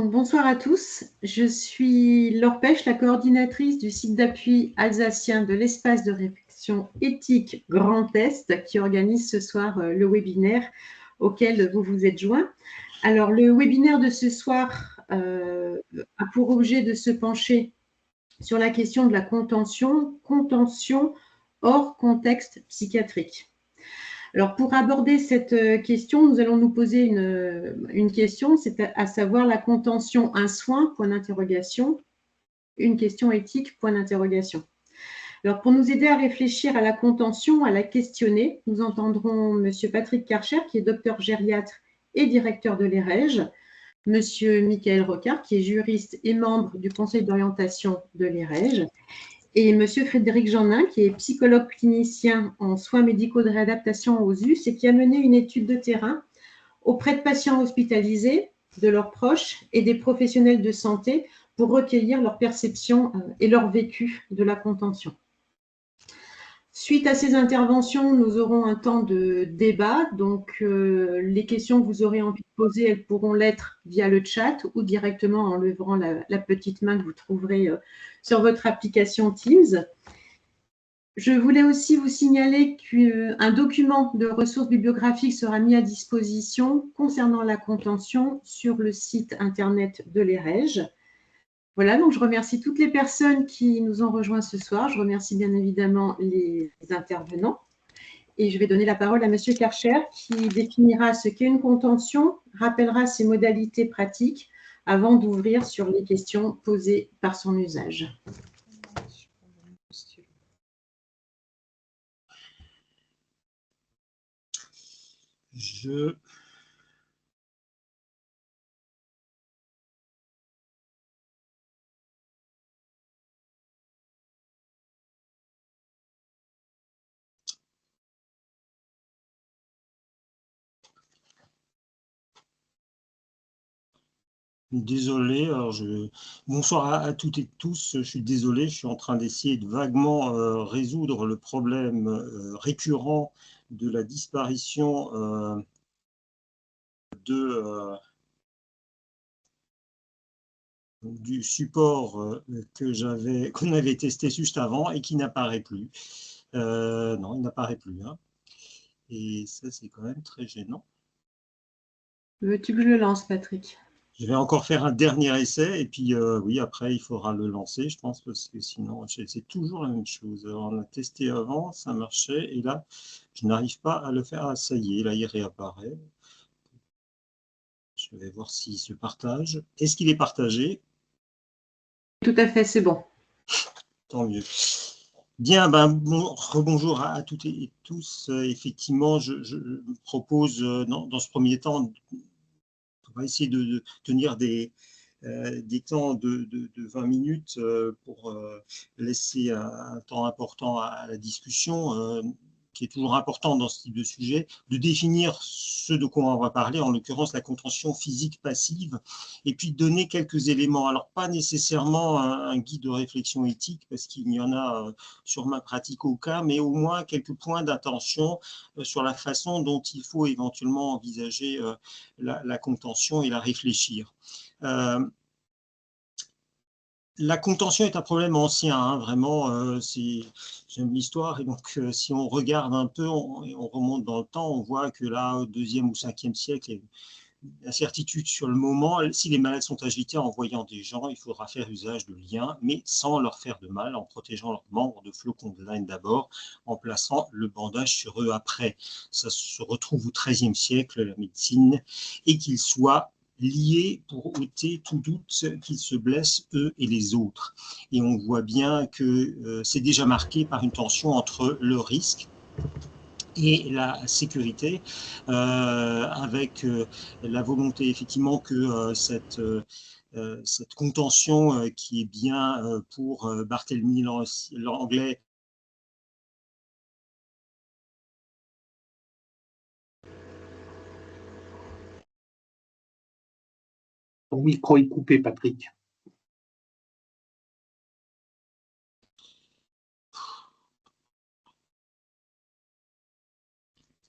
Bonsoir à tous, je suis Laure Pêche, la coordinatrice du site d'appui alsacien de l'espace de réflexion éthique Grand Est qui organise ce soir le webinaire auquel vous vous êtes joints. Alors le webinaire de ce soir a pour objet de se pencher sur la question de la contention hors contexte psychiatrique. Alors, pour aborder cette question, nous allons nous poser une question, c'est à savoir la contention, un soin, point d'interrogation, une question éthique, point d'interrogation. Alors, pour nous aider à réfléchir à la contention, à la questionner, nous entendrons M. Patrick Karcher, qui est docteur gériatre et directeur de l'EREJ, M. Michael Rocard, qui est juriste et membre du conseil d'orientation de l'EREJ, et M. Frédéric Jeannin, qui est psychologue clinicien en soins médicaux de réadaptation aux US et qui a mené une étude de terrain auprès de patients hospitalisés, de leurs proches et des professionnels de santé pour recueillir leur perception et leur vécu de la contention. Suite à ces interventions, nous aurons un temps de débat. Donc, les questions que vous aurez envie de poser, elles pourront l'être via le chat ou directement en levant la petite main que vous trouverez sur votre application Teams. Je voulais aussi vous signaler qu'un document de ressources bibliographiques sera mis à disposition concernant la contention sur le site internet de l'EREJ. Voilà, donc je remercie toutes les personnes qui nous ont rejoints ce soir. Je remercie bien évidemment les intervenants. Et je vais donner la parole à M. Karcher qui définira ce qu'est une contention, rappellera ses modalités pratiques avant d'ouvrir sur les questions posées par son usage. Désolé, bonsoir à toutes et tous, je suis désolé, je suis en train d'essayer de vaguement résoudre le problème récurrent de la disparition du support qu'on avait testé juste avant et qui n'apparaît plus. Non, il n'apparaît plus. Hein. Et ça, c'est quand même très gênant. Veux-tu que je le lance, Patrick ? Je vais encore faire un dernier essai et puis oui, après, il faudra le lancer, je pense, parce que sinon, c'est toujours la même chose. Alors, on a testé avant, ça marchait, et là, je n'arrive pas à le faire. Ah, ça y est, là, il réapparaît. Je vais voir s'il se partage. Est-ce qu'il est partagé? Tout à fait, c'est bon. Tant mieux. Bien, rebonjour à toutes et tous. Effectivement, je propose, dans ce premier temps, on va essayer de tenir des temps de 20 minutes pour laisser un temps important à la discussion, qui est toujours important dans ce type de sujet, de définir ce de quoi on va parler, en l'occurrence la contention physique passive, et puis donner quelques éléments. Alors, pas nécessairement un guide de réflexion éthique, parce qu'il n'y en a sur ma pratique au cas, mais au moins quelques points d'attention sur la façon dont il faut éventuellement envisager la contention et la réfléchir. La contention est un problème ancien, hein, vraiment, j'aime l'histoire, et donc si on regarde un peu, on remonte dans le temps, on voit que là, au 2e ou 5e siècle, il y a une incertitude sur le moment. Si les malades sont agités en voyant des gens, il faudra faire usage de liens, mais sans leur faire de mal, en protégeant leurs membres de flocons de laine d'abord, en plaçant le bandage sur eux après. Ça se retrouve au XIIIe siècle, la médecine, et qu'ils soient liés pour ôter tout doute qu'ils se blessent eux et les autres. Et on voit bien que c'est déjà marqué par une tension entre le risque et la sécurité, avec la volonté effectivement que cette contention qui est bien pour Barthélemy Langlais. Ton micro est coupé, Patrick.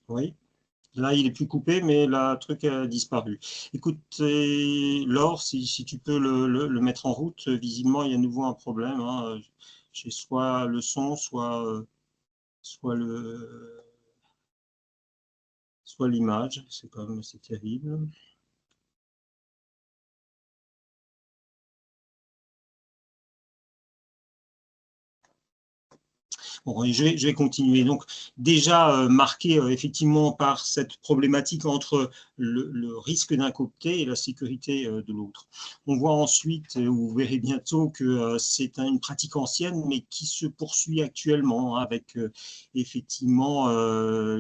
Oui. Là, il est plus coupé, mais le truc a disparu. Écoute, Laure, si tu peux le mettre en route, visiblement, il y a à nouveau un problème, hein. J'ai soit le son, soit l'image. C'est terrible. Bon, je vais continuer. Donc, déjà marqué effectivement par cette problématique entre le risque d'un côté et la sécurité de l'autre. On voit ensuite, vous verrez bientôt, que c'est une pratique ancienne, mais qui se poursuit actuellement avec effectivement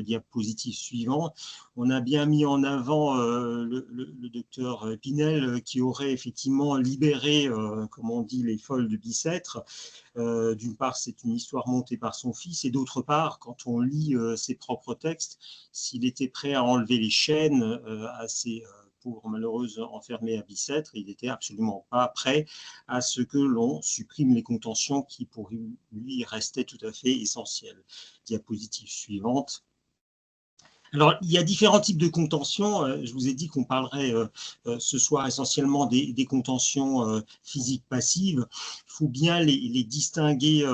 diapositive suivante. On a bien mis en avant le docteur Pinel qui aurait effectivement libéré, comme on dit, les folles de Bicêtre. D'une part, c'est une histoire montée par son fils, et d'autre part, quand on lit ses propres textes, s'il était prêt à enlever les chaînes à ses pauvres malheureuses enfermées à Bicêtre, il n'était absolument pas prêt à ce que l'on supprime les contentions qui, pour lui, restaient tout à fait essentielles. Diapositive suivante. Alors, il y a différents types de contentions. Je vous ai dit qu'on parlerait ce soir essentiellement des contentions physiques passives. Il faut bien les distinguer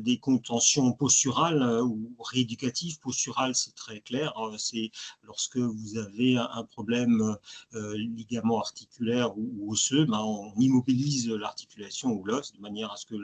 des contentions posturales ou rééducatives. Posturales, c'est très clair. C'est lorsque vous avez un problème ligament articulaire ou osseux, ben, on immobilise l'articulation ou l'os de manière à ce que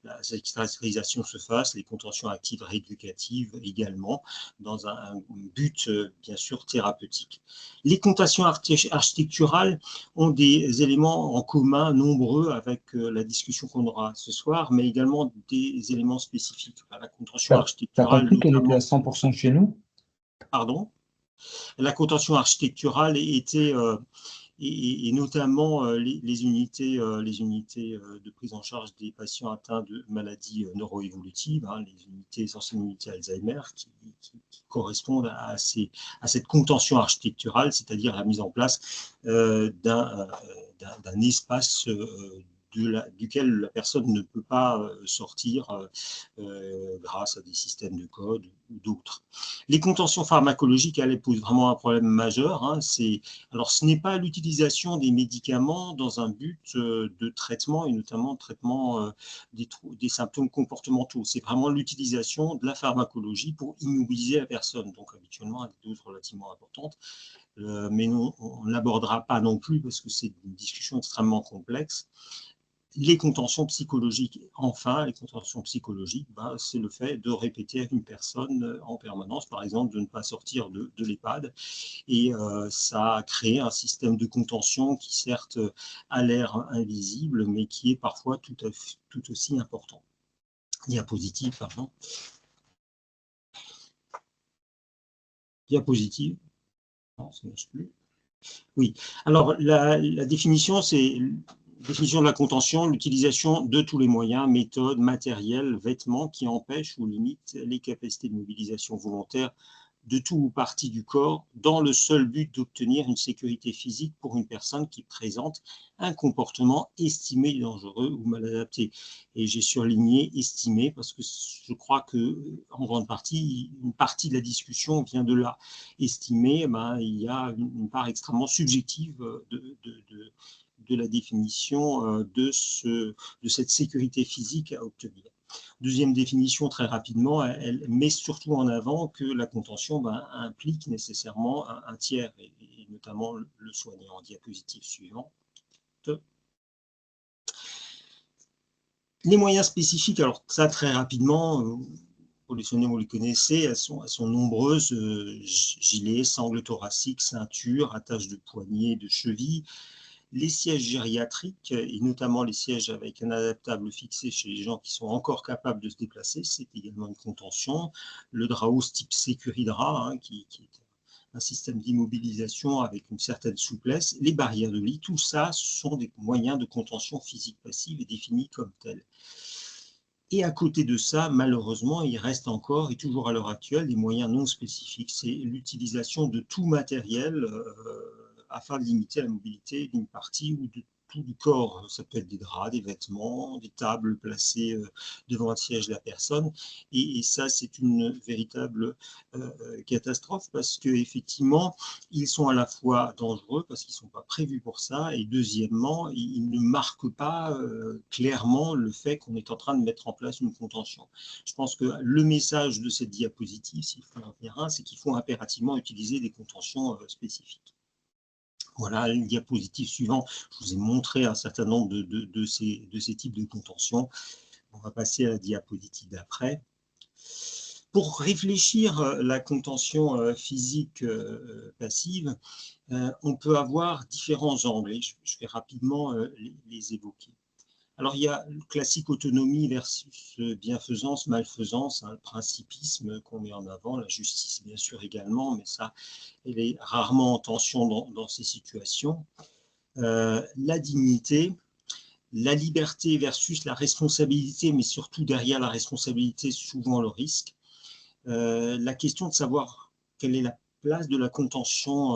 la cicatrisation se fasse. Les contentions actives rééducatives également, dans un but bien sûr thérapeutique. Les contentions architecturales ont des éléments en commun nombreux avec la discussion qu'on aura ce soir, mais également des éléments spécifiques. La contention architecturale, compris qu'elle était à notamment… 100% chez nous? Pardon. La contention architecturale était… et notamment les unités de prise en charge des patients atteints de maladies neuroévolutives, hein, les unités, essentiellement unités Alzheimer, qui correspondent à cette contention architecturale, c'est-à-dire la mise en place d'un espace duquel la personne ne peut pas sortir grâce à des systèmes de code ou d'autres. Les contentions pharmacologiques, elles posent vraiment un problème majeur. Hein. Alors, ce n'est pas l'utilisation des médicaments dans un but de traitement, et notamment de traitement des symptômes comportementaux. C'est vraiment l'utilisation de la pharmacologie pour immobiliser la personne. Donc, habituellement, à des doses relativement importantes. Mais non, on n'abordera pas non plus, parce que c'est une discussion extrêmement complexe. Les contentions psychologiques, enfin, les contentions psychologiques, ben, c'est le fait de répéter à une personne en permanence, par exemple, de ne pas sortir de l'EHPAD. Et ça a créé un système de contention qui, certes, a l'air invisible, mais qui est parfois tout aussi important. Diapositive, pardon. Diapositive. Non, ça ne marche plus. Oui. Alors, la définition, c'est… Définition de la contention, l'utilisation de tous les moyens, méthodes, matériels, vêtements qui empêchent ou limitent les capacités de mobilisation volontaire de tout ou partie du corps dans le seul but d'obtenir une sécurité physique pour une personne qui présente un comportement estimé dangereux ou mal adapté. Et j'ai surligné estimé parce que je crois que en grande partie, une partie de la discussion vient de là. Estimé, ben, il y a une part extrêmement subjective de la définition de cette sécurité physique à obtenir. Deuxième définition, très rapidement, elle met surtout en avant que la contention implique nécessairement un tiers, et notamment le soignant. Diapositive suivante. Les moyens spécifiques, alors ça très rapidement, pour les soignants, vous les connaissez, elles sont nombreuses, gilets, sangles thoraciques, ceintures, attaches de poignets, de chevilles. Les sièges gériatriques, et notamment les sièges avec un adaptable fixé chez les gens qui sont encore capables de se déplacer, c'est également une contention. Le Draos type Sécuridra, hein, qui est un système d'immobilisation avec une certaine souplesse. Les barrières de lit, tout ça sont des moyens de contention physique passive et définis comme tels. Et à côté de ça, malheureusement, il reste encore, et toujours à l'heure actuelle, des moyens non spécifiques. C'est l'utilisation de tout matériel afin de limiter la mobilité d'une partie ou de tout du corps. Ça peut être des draps, des vêtements, des tables placées devant le siège de la personne. Et ça, c'est une véritable catastrophe parce qu'effectivement, ils sont à la fois dangereux parce qu'ils ne sont pas prévus pour ça. Et deuxièmement, ils ne marquent pas clairement le fait qu'on est en train de mettre en place une contention. Je pense que le message de cette diapositive, s'il faut en venir un, c'est qu'il faut impérativement utiliser des contentions spécifiques. Voilà, le diapositive suivant, je vous ai montré un certain nombre de ces types de contentions. On va passer à la diapositive d'après. Pour réfléchir la contention physique passive, on peut avoir différents angles, et je vais rapidement les évoquer. Alors, il y a le classique autonomie versus bienfaisance, malfaisance, hein, le principisme qu'on met en avant, la justice bien sûr également, mais ça, elle est rarement en tension dans ces situations. La dignité, la liberté versus la responsabilité, mais surtout derrière la responsabilité, souvent le risque. La question de savoir quelle est la place de la contention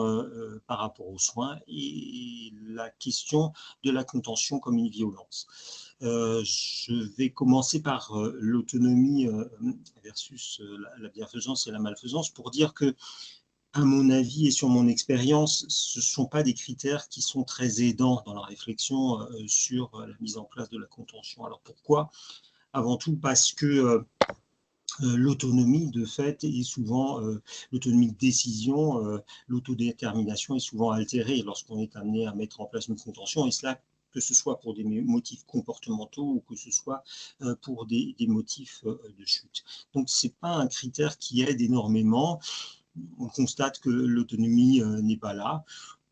par rapport aux soins et la question de la contention comme une violence. Je vais commencer par l'autonomie versus la bienfaisance et la malfaisance pour dire que, à mon avis et sur mon expérience, ce ne sont pas des critères qui sont très aidants dans la réflexion sur la mise en place de la contention. Alors pourquoi? Avant tout parce que l'autonomie de fait est souvent, l'autonomie de décision, l'autodétermination est souvent altérée lorsqu'on est amené à mettre en place une contention, et cela que ce soit pour des motifs comportementaux ou que ce soit pour des motifs de chute. Donc ce n'est pas un critère qui aide énormément. On constate que l'autonomie n'est pas là.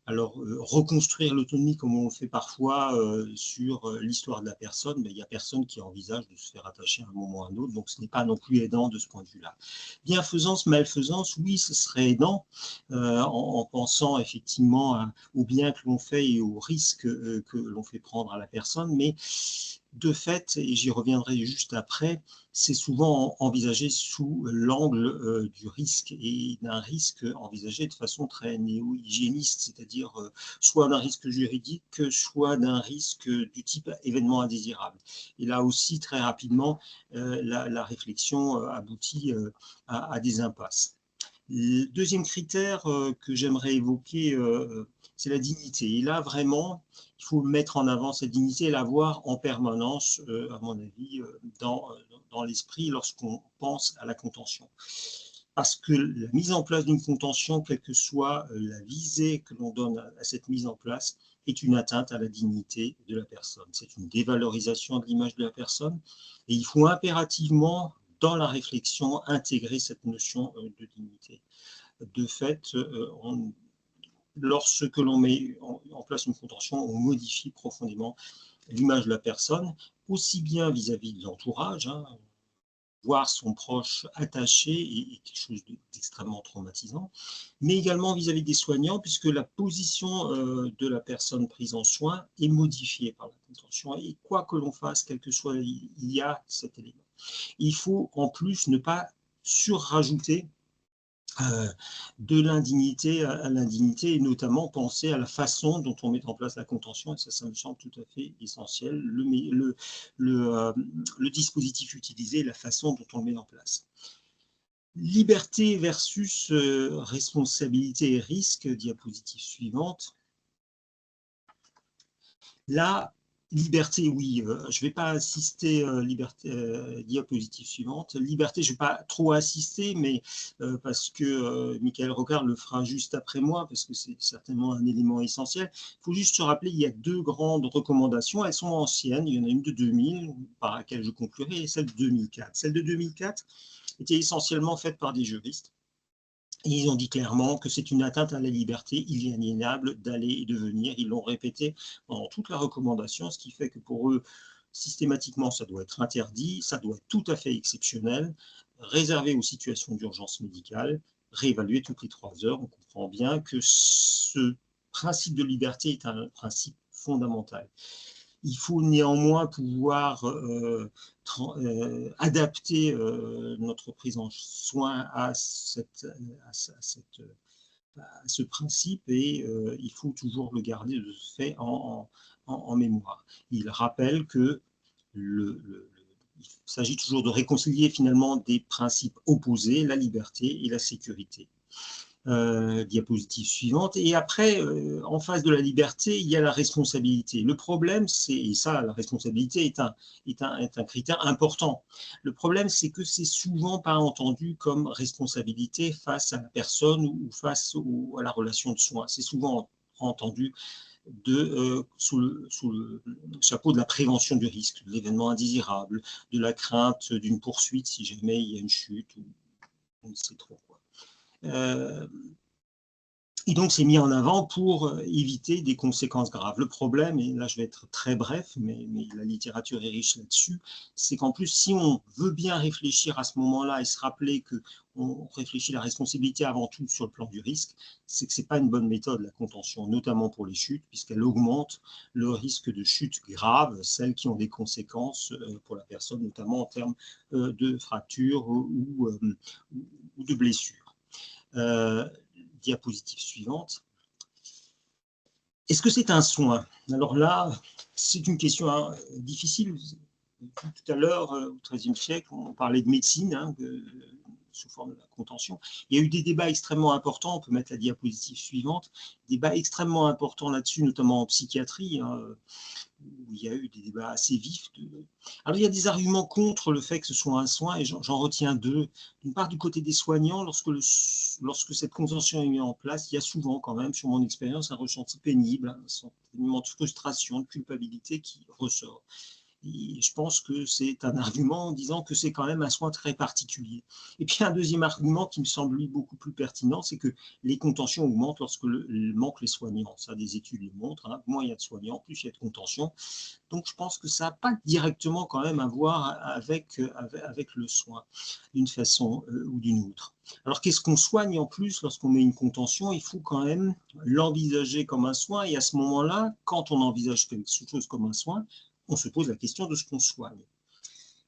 Alors, reconstruire l'autonomie comme on le fait parfois sur l'histoire de la personne, mais il n'y a personne qui envisage de se faire attacher à un moment ou à un autre, donc ce n'est pas non plus aidant de ce point de vue-là. Bienfaisance, malfaisance, oui, ce serait aidant en pensant effectivement au bien que l'on fait et aux risques que l'on fait prendre à la personne, mais de fait, et j'y reviendrai juste après, c'est souvent envisagé sous l'angle du risque, et d'un risque envisagé de façon très néo-hygiéniste, c'est-à-dire soit d'un risque juridique, soit d'un risque du type événement indésirable. Et là aussi, très rapidement, la réflexion aboutit à des impasses. Le deuxième critère que j'aimerais évoquer, c'est la dignité. Et là, vraiment, il faut mettre en avant cette dignité et l'avoir en permanence, à mon avis, dans l'esprit lorsqu'on pense à la contention. Parce que la mise en place d'une contention, quelle que soit la visée que l'on donne à cette mise en place, est une atteinte à la dignité de la personne. C'est une dévalorisation de l'image de la personne. Et il faut impérativement, dans la réflexion, intégrer cette notion de dignité. De fait, lorsque l'on met en place une contention, on modifie profondément l'image de la personne, aussi bien vis-à-vis de l'entourage, hein, voir son proche attaché est quelque chose d'extrêmement traumatisant, mais également vis-à-vis des soignants, puisque la position de la personne prise en soin est modifiée par la contention. Et quoi que l'on fasse, quel que soit, il y a cet élément. Il faut en plus ne pas surrajouter de l'indignité à l'indignité, et notamment penser à la façon dont on met en place la contention, et ça me semble tout à fait essentiel, le dispositif utilisé, la façon dont on le met en place. Liberté versus responsabilité et risque, diapositive suivante. Là, liberté, oui, je ne vais pas assister, diapositive suivante. Liberté, je ne vais pas trop assister, mais parce que Michael Rocard le fera juste après moi, parce que c'est certainement un élément essentiel. Il faut juste se rappeler, il y a deux grandes recommandations, elles sont anciennes, il y en a une de 2000, par laquelle je conclurai, et celle de 2004. Celle de 2004 était essentiellement faite par des juristes. Et ils ont dit clairement que c'est une atteinte à la liberté inaliénable d'aller et de venir. Ils l'ont répété pendant toute la recommandation, ce qui fait que pour eux, systématiquement, ça doit être interdit, ça doit être tout à fait exceptionnel, réservé aux situations d'urgence médicale, réévalué toutes les 3 heures. On comprend bien que ce principe de liberté est un principe fondamental. Il faut néanmoins pouvoir adapter notre prise en soin à cette à ce principe et il faut toujours le garder de ce fait en mémoire. Il rappelle que il s'agit toujours de réconcilier finalement des principes opposés, la liberté et la sécurité. Diapositive suivante. Et après, en face de la liberté, il y a la responsabilité. Le problème, c'est, et ça, la responsabilité est un critère important. Le problème, c'est que c'est souvent pas entendu comme responsabilité face à la personne ou face à la relation de soins. C'est souvent entendu sous le chapeau de la prévention du risque, de l'événement indésirable, de la crainte d'une poursuite si jamais il y a une chute ou on ne sait trop quoi. Et donc, c'est mis en avant pour éviter des conséquences graves. Le problème, et là je vais être très bref, mais la littérature est riche là-dessus, c'est qu'en plus, si on veut bien réfléchir à ce moment-là et se rappeler qu'on réfléchit la responsabilité avant tout sur le plan du risque, c'est que ce n'est pas une bonne méthode, la contention, notamment pour les chutes, puisqu'elle augmente le risque de chutes graves, celles qui ont des conséquences pour la personne, notamment en termes de fractures ou de blessures. Diapositive suivante. Est-ce que c'est un soin? Alors là, c'est une question difficile. Tout à l'heure, au XIIIe siècle, on parlait de médecine, sous forme de la contention. Il y a eu des débats extrêmement importants, on peut mettre la diapositive suivante, débats extrêmement importants là-dessus, notamment en psychiatrie, où il y a eu des débats assez vifs. Alors, il y a des arguments contre le fait que ce soit un soin, et j'en retiens deux. D'une part, du côté des soignants, lorsque cette convention est mise en place, il y a souvent, quand même, sur mon expérience, un ressenti pénible, un sentiment de frustration, de culpabilité qui ressort. Et je pense que c'est un argument en disant que c'est quand même un soin très particulier. Et puis un deuxième argument qui me semble lui beaucoup plus pertinent, c'est que les contentions augmentent lorsque manquent les soignants. Ça, des études le montrent. Moins il y a de soignants, plus il y a de contentions. Donc je pense que ça n'a pas directement quand même à voir avec le soin, d'une façon ou d'une autre. Alors qu'est-ce qu'on soigne en plus lorsqu'on met une contention? Il faut quand même l'envisager comme un soin. Et à ce moment-là, quand on envisage quelque chose comme un soin, on se pose la question de ce qu'on soigne.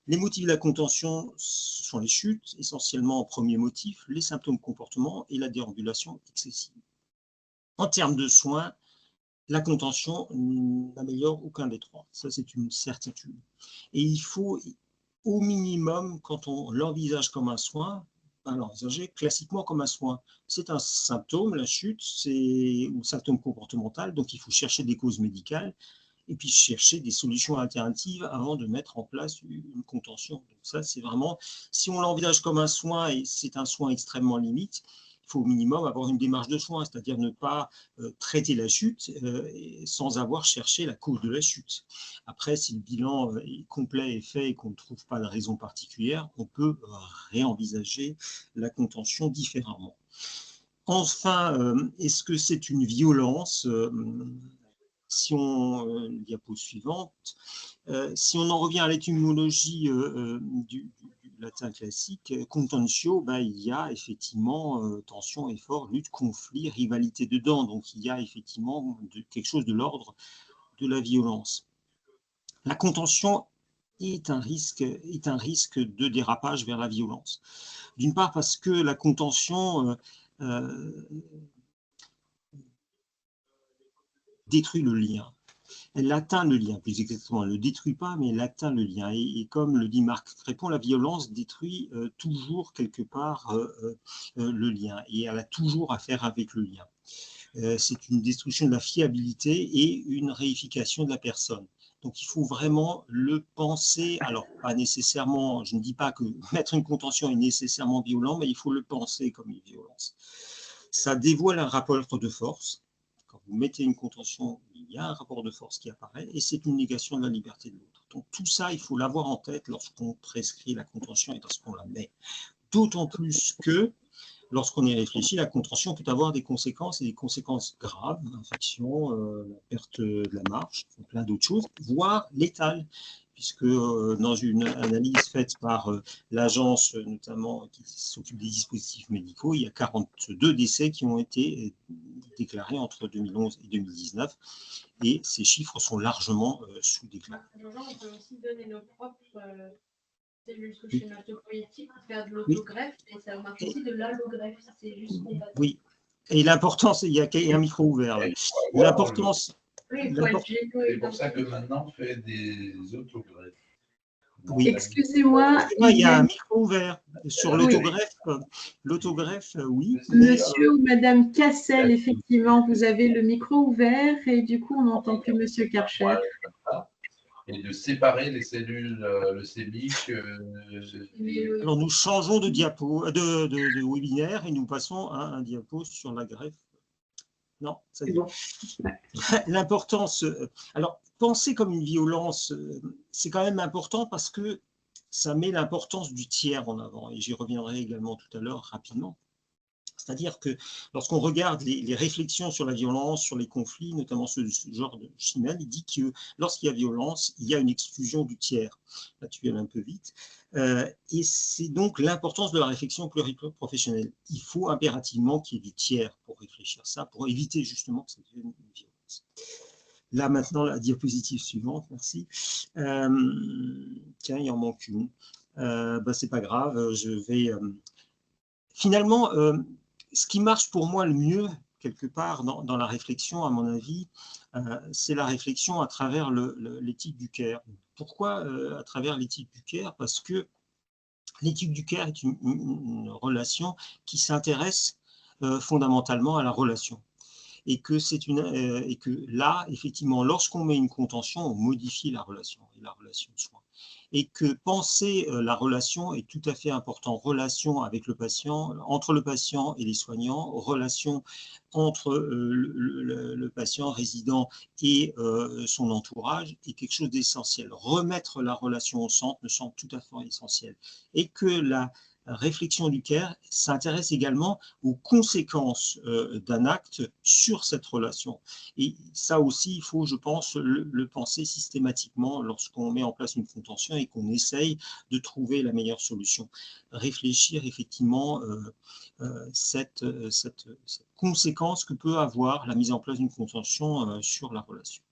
Les motifs de la contention sont les chutes, essentiellement en premier motif, les symptômes comportement et la déambulation excessive. En termes de soins, la contention n'améliore aucun des trois. Ça, c'est une certitude. Et il faut, au minimum, quand on l'envisage comme un soin, l'envisager classiquement comme un soin. C'est un symptôme, la chute, c'est un symptôme comportemental, donc il faut chercher des causes médicales et puis chercher des solutions alternatives avant de mettre en place une contention. Donc ça, c'est vraiment, si on l'envisage comme un soin, et c'est un soin extrêmement limite, il faut au minimum avoir une démarche de soin, c'est-à-dire ne pas traiter la chute sans avoir cherché la cause de la chute. Après, si le bilan est complet et fait et qu'on ne trouve pas de raison particulière, on peut réenvisager la contention différemment. Enfin, est-ce que c'est une violence? Si on, diapo suivante, si on en revient à l'étymologie du latin classique, contentio, il y a effectivement tension, effort, lutte, conflit, rivalité dedans. Donc il y a effectivement quelque chose de l'ordre de la violence. La contention est un risque de dérapage vers la violence. D'une part parce que la contention détruit le lien. Elle atteint le lien, plus exactement, elle ne le détruit pas, mais elle atteint le lien. Et comme le dit Marc Crépon, la violence détruit toujours quelque part le lien, et elle a toujours à faire avec le lien. C'est une destruction de la fiabilité et une réification de la personne. Donc il faut vraiment le penser, alors pas nécessairement, je ne dis pas que mettre une contention est nécessairement violent, mais il faut le penser comme une violence. Ça dévoile un rapport de force. Quand vous mettez une contention, il y a un rapport de force qui apparaît et c'est une négation de la liberté de l'autre. Donc tout ça, il faut l'avoir en tête lorsqu'on prescrit la contention et lorsqu'on la met. D'autant plus que, lorsqu'on y réfléchit, la contention peut avoir des conséquences et des conséquences graves, l'infection, la perte de la marche, plein d'autres choses, voire létales. Puisque dans une analyse faite par l'agence notamment qui s'occupe des dispositifs médicaux, il y a 42 décès qui ont été déclarés entre 2011 et 2019 et ces chiffres sont largement sous-déclarés. On peut aussi donner nos propres cellules sous schématopoïétique pour faire de l'autogreffe et ça marche aussi de l'allogreffe. C'est juste compatible. Oui. Et l'importance, il y a un micro ouvert là. L'importance. Oui, il faut être généreux. C'est pour ça que maintenant, on fait des autogreffes. Oui. Excusez-moi, Il y a un micro ouvert. Sur l'autogreffe, oui. Monsieur ou Madame Cassel, effectivement, vous avez le micro ouvert et du coup, on n'entend plus Monsieur Karcher. Et de séparer les cellules leucémiques. Alors, nous changeons de diapo, de webinaire et nous passons à un diapo sur la greffe. Non, ça y est. Bon. L'importance. Alors, penser comme une violence, c'est quand même important parce que ça met l'importance du tiers en avant. Et j'y reviendrai également tout à l'heure rapidement. C'est-à-dire que lorsqu'on regarde les réflexions sur la violence, sur les conflits, notamment ce genre de Chimel, il dit que lorsqu'il y a violence, il y a une exclusion du tiers. Là, tu viens un peu vite. Et c'est donc l'importance de la réflexion pluriprofessionnelle. Il faut impérativement qu'il y ait du tiers pour réfléchir ça, pour éviter justement que ça devienne une violence. Là, maintenant, la diapositive suivante, merci. Tiens, il en manque une. C'est pas grave, je vais... Finalement, ce qui marche pour moi le mieux, quelque part, dans la réflexion, à mon avis, c'est la réflexion à travers l'éthique du care. Pourquoi à travers l'éthique du care? Parce que l'éthique du care est une relation qui s'intéresse fondamentalement à la relation. Et que là, effectivement, lorsqu'on met une contention, on modifie la relation et la relation de soin. Et que penser la relation est tout à fait important. Relation avec le patient, entre le patient et les soignants, relation entre le patient résident et son entourage est quelque chose d'essentiel. Remettre la relation au centre me semble tout à fait essentiel. Et que la réflexion du care s'intéresse également aux conséquences d'un acte sur cette relation. Et ça aussi, il faut, je pense, le penser systématiquement lorsqu'on met en place une contention et qu'on essaye de trouver la meilleure solution. Réfléchir effectivement cette conséquence que peut avoir la mise en place d'une contention sur la relation.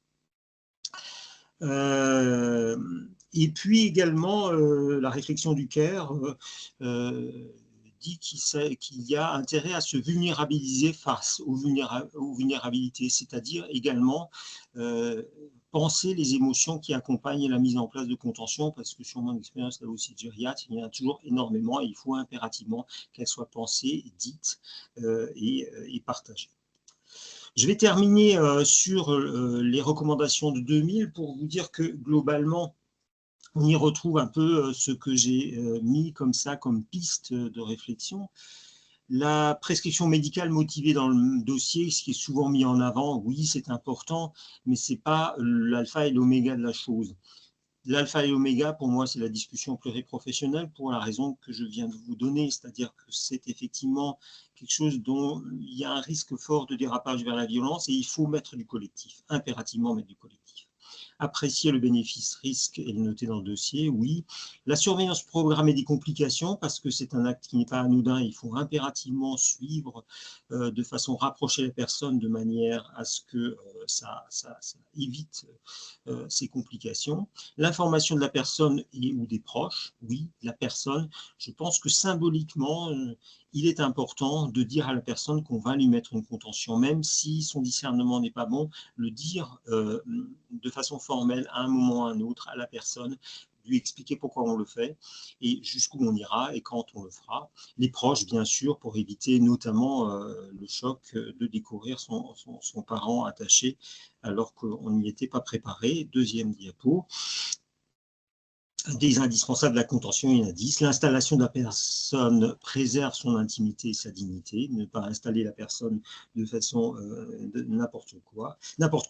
Et puis également, la réflexion du care dit qu'il y a intérêt à se vulnérabiliser face aux vulnérabilités, c'est-à-dire également penser les émotions qui accompagnent la mise en place de contention, parce que sur mon expérience là aussi de gériatre, il y en a toujours énormément et il faut impérativement qu'elles soient pensées, dites et partagées. Je vais terminer sur les recommandations de 2000 pour vous dire que globalement, on y retrouve un peu ce que j'ai mis comme ça, comme piste de réflexion. La prescription médicale motivée dans le dossier, ce qui est souvent mis en avant, oui, c'est important, mais ce n'est pas l'alpha et l'oméga de la chose. L'alpha et l'oméga, pour moi, c'est la discussion pluriprofessionnelle pour la raison que je viens de vous donner, c'est-à-dire que c'est effectivement quelque chose dont il y a un risque fort de dérapage vers la violence et il faut mettre du collectif, impérativement mettre du collectif. Apprécier le bénéfice-risque et le noter dans le dossier, oui. La surveillance programmée des complications, parce que c'est un acte qui n'est pas anodin, il faut impérativement suivre de façon rapprocher la personne de manière à ce que ça évite ces complications. L'information de la personne ou des proches, oui, la personne, je pense que symboliquement, il est important de dire à la personne qu'on va lui mettre une contention, même si son discernement n'est pas bon, le dire de façon formelle à un moment ou à un autre à la personne, lui expliquer pourquoi on le fait et jusqu'où on ira et quand on le fera. Les proches, bien sûr, pour éviter notamment le choc de découvrir son parent attaché alors qu'on n'y était pas préparé. Deuxième diapo. Des indispensables de la contention, il y en a 10. L'installation de la personne préserve son intimité et sa dignité. Ne pas installer la personne de façon n'importe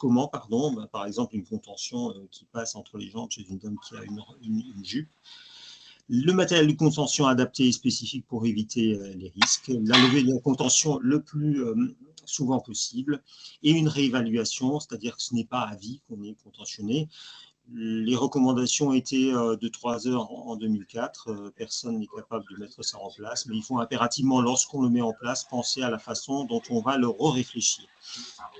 comment, pardon. Par exemple, une contention qui passe entre les jambes chez une dame qui a une jupe. Le matériel de contention adapté et spécifique pour éviter les risques. La levée de la contention le plus souvent possible. Et une réévaluation, c'est-à-dire que ce n'est pas à vie qu'on est contentionné. Les recommandations étaient de 3 heures en 2004. Personne n'est capable de mettre ça en place, mais il faut impérativement, lorsqu'on le met en place, penser à la façon dont on va le réfléchir.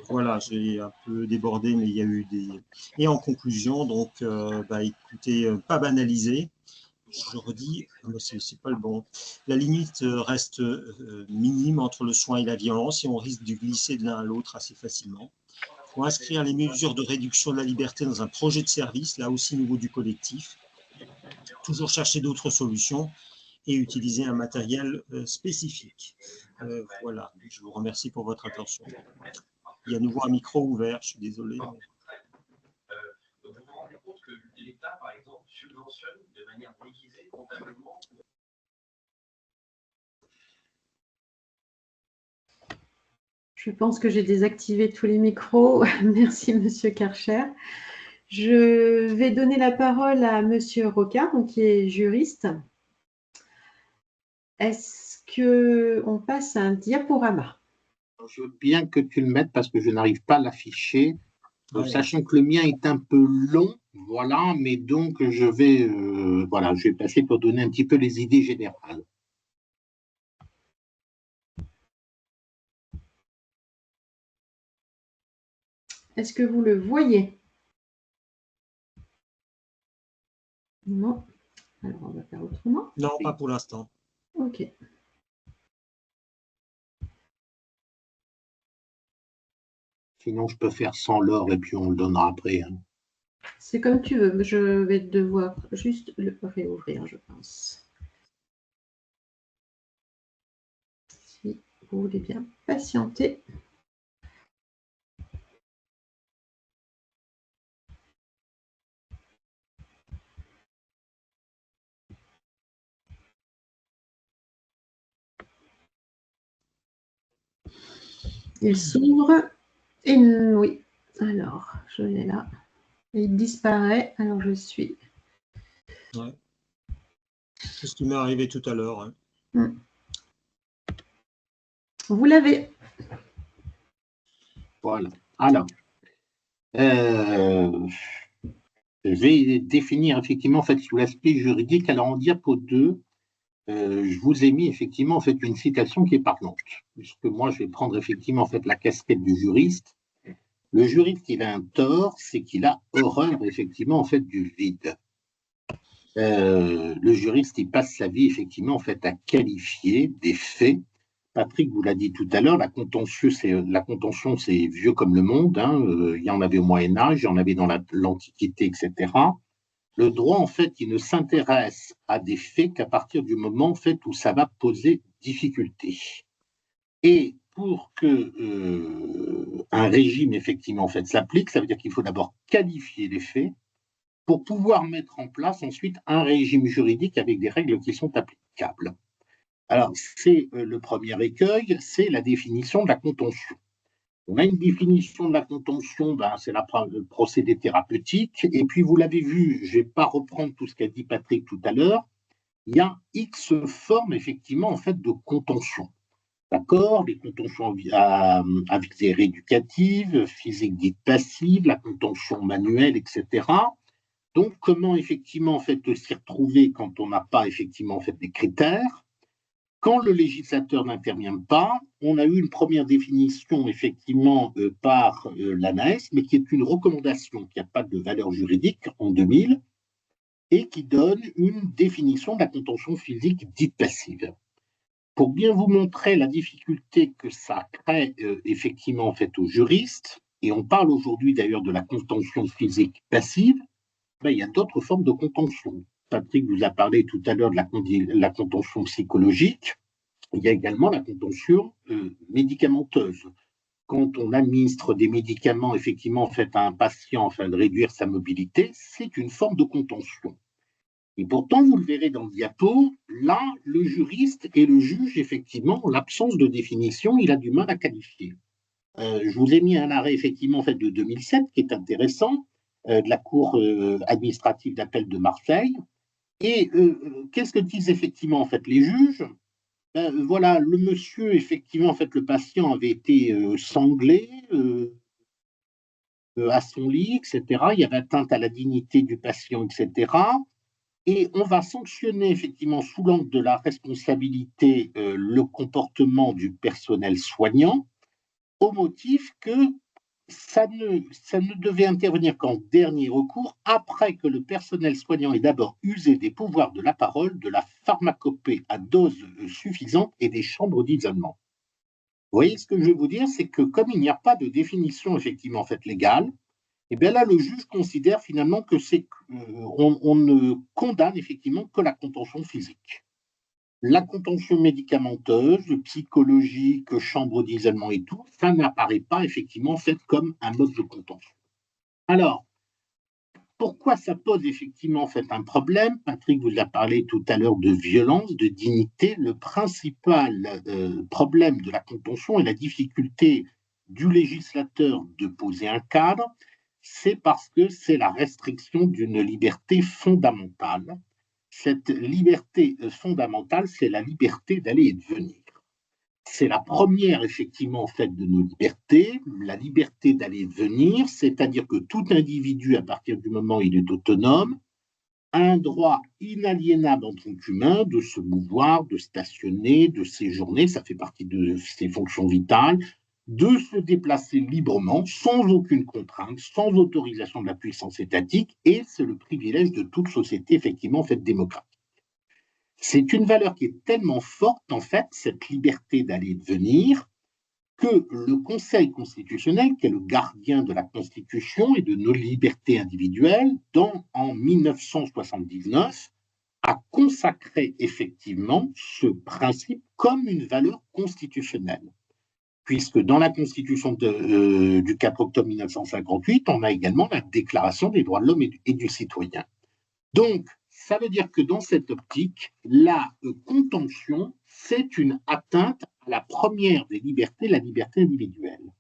Voilà, j'ai un peu débordé, mais il y a eu des... Et en conclusion, donc, écoutez, pas banaliser. je redis, c'est pas le bon. La limite reste minime entre le soin et la violence et on risque de glisser de l'un à l'autre assez facilement. Il faut inscrire les mesures de réduction de la liberté dans un projet de service, là aussi au niveau du collectif. Toujours chercher d'autres solutions et utiliser un matériel spécifique. Voilà, je vous remercie pour votre attention. Il y a à nouveau un micro ouvert, je suis désolé. Vous vous rendez compte que l'État, par exemple, subventionne de manière déguisée comptablement? Je pense que j'ai désactivé tous les micros. Merci, Monsieur Karcher. Je vais donner la parole à Monsieur Rocard, donc, qui est juriste. Est-ce qu'on passe à un diaporama? Je veux bien que tu le mettes parce que je n'arrive pas à l'afficher, Ouais. sachant que le mien est un peu long, voilà, mais donc je vais passer pour donner un petit peu les idées générales. Est-ce que vous le voyez? Non. Alors, on va faire autrement. Non, pas pour l'instant. OK. Sinon, je peux faire sans l'or et puis on le donnera après. Hein. C'est comme tu veux. Je vais devoir juste le réouvrir, je pense. Si vous voulez bien patienter. Il s'ouvre. Et oui. Alors, je l'ai là. Et il disparaît. Alors, je suis. Ouais. C'est ce qui m'est arrivé tout à l'heure. Hein. Vous l'avez. Voilà. Alors, je vais définir effectivement, en fait, sous l'aspect juridique. Alors, en diapo 2, je vous ai mis effectivement en fait une citation qui est parlante, puisque moi, je vais prendre effectivement en fait la casquette du juriste. Le juriste, il a un tort, c'est qu'il a horreur effectivement en fait du vide. Le juriste, il passe sa vie effectivement en fait à qualifier des faits. Patrick vous l'a dit tout à l'heure, la contention, c'est vieux comme le monde. Hein, il y en avait au Moyen Âge, il y en avait dans l'Antiquité, etc. Le droit, en fait, il ne s'intéresse à des faits qu'à partir du moment, en fait, où ça va poser difficulté. Et pour que un régime, effectivement, en fait, s'applique, ça veut dire qu'il faut d'abord qualifier les faits pour pouvoir mettre en place ensuite un régime juridique avec des règles qui sont applicables. Alors, c'est le premier écueil, c'est la définition de la contention. On a une définition de la contention, c'est le procédé thérapeutique. Et puis, vous l'avez vu, je ne vais pas reprendre tout ce qu'a dit Patrick tout à l'heure. Il y a X formes, effectivement, en fait, de contention. D'accord? Les contentions à visée rééducative, physique dite passive, la contention manuelle, etc. Donc, comment, effectivement, en fait, s'y retrouver quand on n'a pas, effectivement, en fait, des critères? Quand le législateur n'intervient pas, on a eu une première définition effectivement par l'ANAES, mais qui est une recommandation qui n'a pas de valeur juridique en 2000 et qui donne une définition de la contention physique dite passive. Pour bien vous montrer la difficulté que ça crée effectivement en fait aux juristes, et on parle aujourd'hui d'ailleurs de la contention physique passive, il y a d'autres formes de contention. Patrick vous a parlé tout à l'heure de la contention psychologique. Il y a également la contention médicamenteuse. Quand on administre des médicaments, effectivement, en fait, à un patient afin de réduire sa mobilité, c'est une forme de contention. Et pourtant, vous le verrez dans le diapo, là, le juriste et le juge, effectivement, l'absence de définition, il a du mal à qualifier. Je vous ai mis un arrêt, effectivement, en fait, de 2007, qui est intéressant, de la Cour administrative d'appel de Marseille. Et qu'est-ce que disent effectivement, en fait, les juges? Voilà, le monsieur, effectivement, en fait, le patient avait été sanglé à son lit, etc. Il y avait atteinte à la dignité du patient, etc. Et on va sanctionner, effectivement, sous l'angle de la responsabilité, le comportement du personnel soignant, au motif que ça ne devait intervenir qu'en dernier recours, après que le personnel soignant ait d'abord usé des pouvoirs de la parole, de la pharmacopée à dose suffisante et des chambres d'isolement. Vous voyez, ce que je veux vous dire, c'est que comme il n'y a pas de définition effectivement en fait légale, et bien là, le juge considère finalement que on ne condamne effectivement que la contention physique. La contention médicamenteuse, psychologique, chambre d'isolement et tout, ça n'apparaît pas effectivement fait comme un mode de contention. Alors, pourquoi ça pose effectivement fait un problème? Patrick vous a parlé tout à l'heure de violence, de dignité. Le principal problème de la contention est la difficulté du législateur de poser un cadre, c'est parce que c'est la restriction d'une liberté fondamentale. Cette liberté fondamentale, c'est la liberté d'aller et de venir. C'est la première, effectivement, en fait, de nos libertés, la liberté d'aller et de venir, c'est-à-dire que tout individu, à partir du moment où il est autonome, a un droit inaliénable en tant qu'humain de se mouvoir, de stationner, de séjourner, ça fait partie de ses fonctions vitales, de se déplacer librement, sans aucune contrainte, sans autorisation de la puissance étatique, et c'est le privilège de toute société, effectivement, faite démocratique. C'est une valeur qui est tellement forte, en fait, cette liberté d'aller et de venir, que le Conseil constitutionnel, qui est le gardien de la Constitution et de nos libertés individuelles, en 1979, a consacré effectivement ce principe comme une valeur constitutionnelle. Puisque dans la Constitution du 4 octobre 1958, on a également la Déclaration des droits de l'homme et du citoyen. Donc, ça veut dire que dans cette optique, la contention, c'est une atteinte à la première des libertés, la liberté individuelle.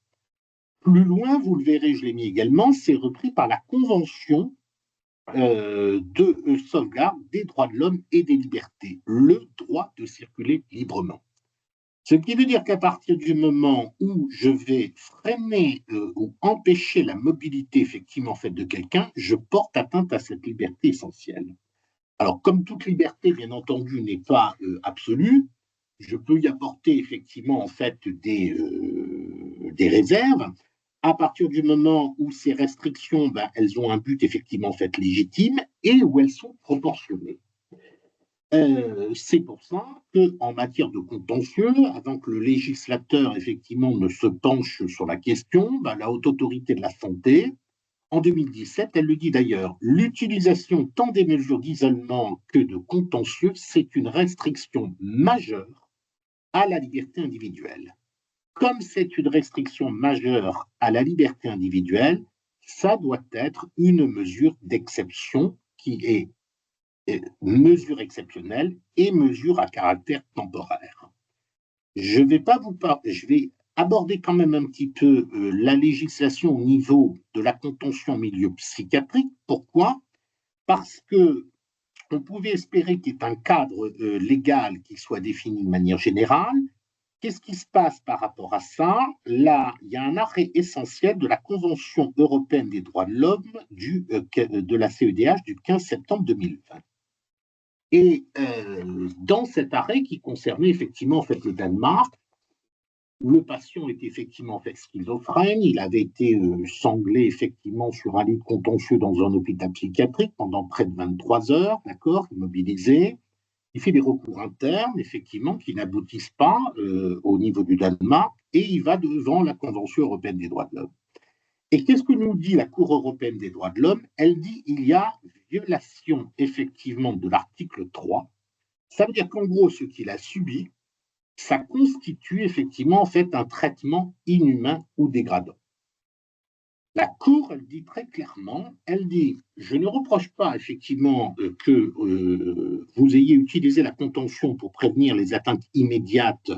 Plus loin, vous le verrez, je l'ai mis également, c'est repris par la Convention de sauvegarde des droits de l'homme et des libertés, le droit de circuler librement. Ce qui veut dire qu'à partir du moment où je vais freiner ou empêcher la mobilité effectivement faite de quelqu'un, je porte atteinte à cette liberté essentielle. Alors, comme toute liberté, bien entendu, n'est pas absolue, je peux y apporter effectivement en fait des réserves. À partir du moment où ces restrictions, elles ont un but effectivement fait légitime et où elles sont proportionnées. C'est pour ça qu'en matière de contentieux, avant que le législateur effectivement ne se penche sur la question, la Haute Autorité de la Santé, en 2017, elle le dit d'ailleurs, l'utilisation tant des mesures d'isolement que de contentieux, c'est une restriction majeure à la liberté individuelle. Comme c'est une restriction majeure à la liberté individuelle, ça doit être une mesure d'exception qui est mesure exceptionnelle et mesure à caractère temporaire. Je vais aborder quand même un petit peu la législation au niveau de la contention en milieu psychiatrique. Pourquoi? Parce que on pouvait espérer qu'il y ait un cadre légal qui soit défini de manière générale. Qu'est-ce qui se passe par rapport à ça? Là, il y a un arrêt essentiel de la Convention européenne des droits de l'homme de la CEDH du 15 septembre 2020. Et dans cet arrêt qui concernait effectivement en fait, le Danemark, le patient était effectivement en fait schizophrène, il avait été sanglé effectivement sur un lit de contentieux dans un hôpital psychiatrique pendant près de 23 heures, d'accord, immobilisé. Il fait des recours internes, effectivement, qui n'aboutissent pas au niveau du Danemark, et il va devant la Convention européenne des droits de l'homme. Et qu'est-ce que nous dit la Cour européenne des droits de l'homme? Elle dit qu'il y a violation, effectivement, de l'article 3. Ça veut dire qu'en gros, ce qu'il a subi, ça constitue, effectivement, en fait, un traitement inhumain ou dégradant. La Cour, elle dit très clairement, elle dit, je ne reproche pas effectivement que vous ayez utilisé la contention pour prévenir les atteintes immédiates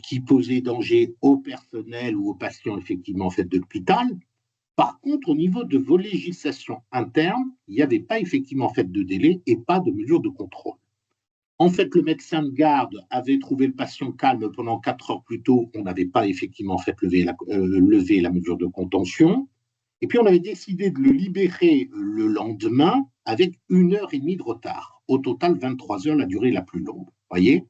qui posaient danger au personnel ou aux patients effectivement en fait de l'hôpital. Par contre, au niveau de vos législations internes, il n'y avait pas effectivement en fait de délai et pas de mesure de contrôle. En fait, le médecin de garde avait trouvé le patient calme pendant 4 heures plus tôt. On n'avait pas effectivement fait lever la mesure de contention. Et puis, on avait décidé de le libérer le lendemain avec 1h30 de retard. Au total, 23 heures, la durée la plus longue. Voyez ?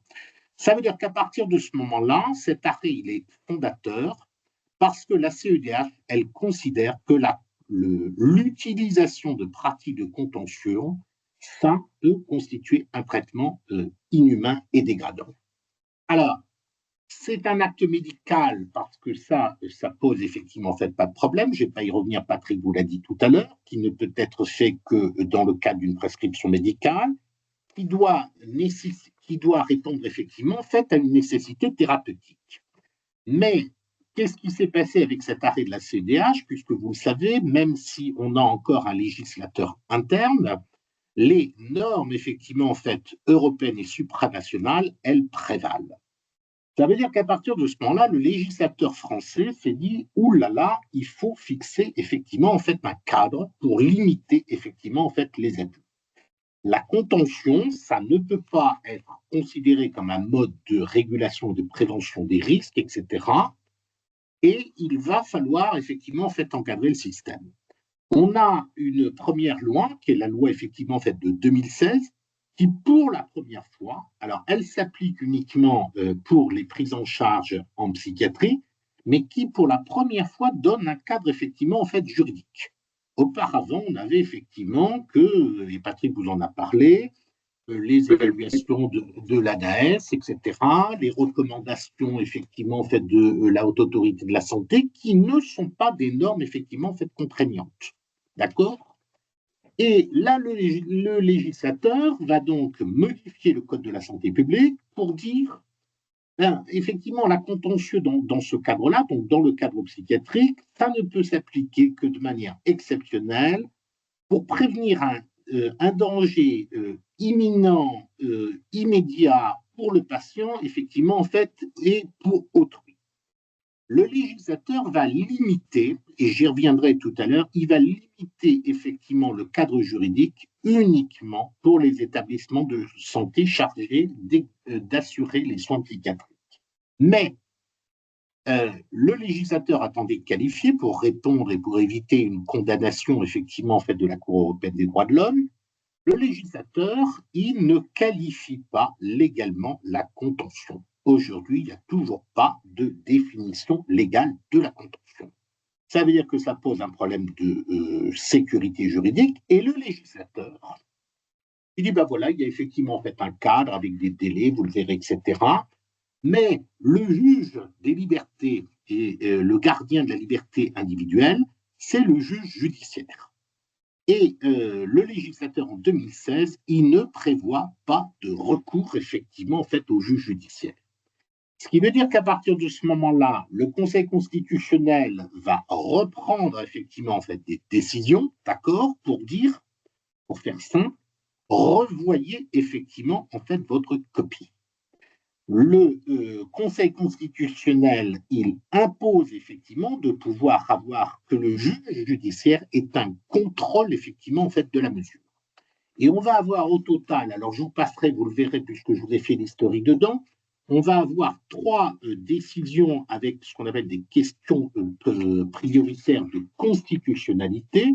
Ça veut dire qu'à partir de ce moment-là, cet arrêt, il est fondateur parce que la CEDH, elle considère que l'utilisation de pratiques de contention, ça peut constituer un traitement inhumain et dégradant. Alors, c'est un acte médical parce que ça pose effectivement en fait pas de problème. Je ne vais pas y revenir, Patrick vous l'a dit tout à l'heure, qui ne peut être fait que dans le cadre d'une prescription médicale, qui doit répondre effectivement en fait à une nécessité thérapeutique. Mais qu'est-ce qui s'est passé avec cet arrêt de la CEDH, puisque vous le savez, même si on a encore un législateur interne, les normes effectivement en fait européennes et supranationales, elles prévalent. Ça veut dire qu'à partir de ce moment-là, le législateur français s'est dit « Ouh là là, il faut fixer effectivement en fait un cadre pour limiter effectivement en fait les abus ». La contention, ça ne peut pas être considéré comme un mode de régulation, de prévention des risques, etc. Et il va falloir effectivement en fait encadrer le système. On a une première loi, qui est la loi effectivement en fait de 2016, qui pour la première fois, alors elle s'applique uniquement pour les prises en charge en psychiatrie, mais qui pour la première fois donne un cadre effectivement en fait juridique. Auparavant, on avait effectivement que, et Patrick vous en a parlé, les évaluations de l'ANAS, etc., les recommandations effectivement en fait de la Haute Autorité de la Santé, qui ne sont pas des normes effectivement en fait contraignantes. D'accord ? Et là, le législateur va donc modifier le Code de la santé publique pour dire, effectivement, la contentieux dans ce cadre-là, donc dans le cadre psychiatrique, ça ne peut s'appliquer que de manière exceptionnelle pour prévenir un danger imminent, immédiat pour le patient, effectivement, en fait, et pour autrui. Le législateur va limiter, et j'y reviendrai tout à l'heure, il va limiter effectivement le cadre juridique uniquement pour les établissements de santé chargés d'assurer les soins psychiatriques. Mais le législateur attendait qualifié pour répondre et pour éviter une condamnation effectivement en fait de la Cour européenne des droits de l'homme. Le législateur, il ne qualifie pas légalement la contention. Aujourd'hui, il n'y a toujours pas de définition légale de la contention. Ça veut dire que ça pose un problème de sécurité juridique et le législateur, il dit, ben voilà, il y a effectivement en fait un cadre avec des délais, vous le verrez, etc. Mais le juge des libertés et le gardien de la liberté individuelle, c'est le juge judiciaire. Et le législateur en 2016, il ne prévoit pas de recours effectivement en fait au juge judiciaire. Ce qui veut dire qu'à partir de ce moment-là, le Conseil constitutionnel va reprendre effectivement en fait des décisions, d'accord, pour dire, pour faire simple, revoyez effectivement en fait votre copie. Le Conseil constitutionnel, il impose effectivement de pouvoir avoir que le juge judiciaire ait un contrôle effectivement en fait de la mesure. Et on va avoir au total, alors je vous passerai, vous le verrez puisque je vous ai fait l'historique dedans, on va avoir 3 décisions avec ce qu'on appelle des questions prioritaires de constitutionnalité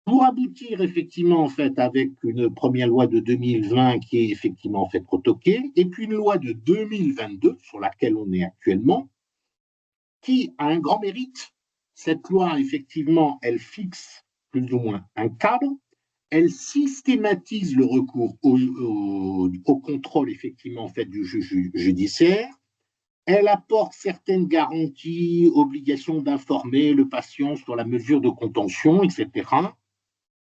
pour aboutir effectivement en fait avec une première loi de 2020 qui est effectivement en fait retoquée et puis une loi de 2022 sur laquelle on est actuellement qui a un grand mérite. Cette loi effectivement elle fixe plus ou moins un cadre. Elle systématise le recours au contrôle effectivement en fait du juge judiciaire. Elle apporte certaines garanties, obligations d'informer le patient sur la mesure de contention, etc.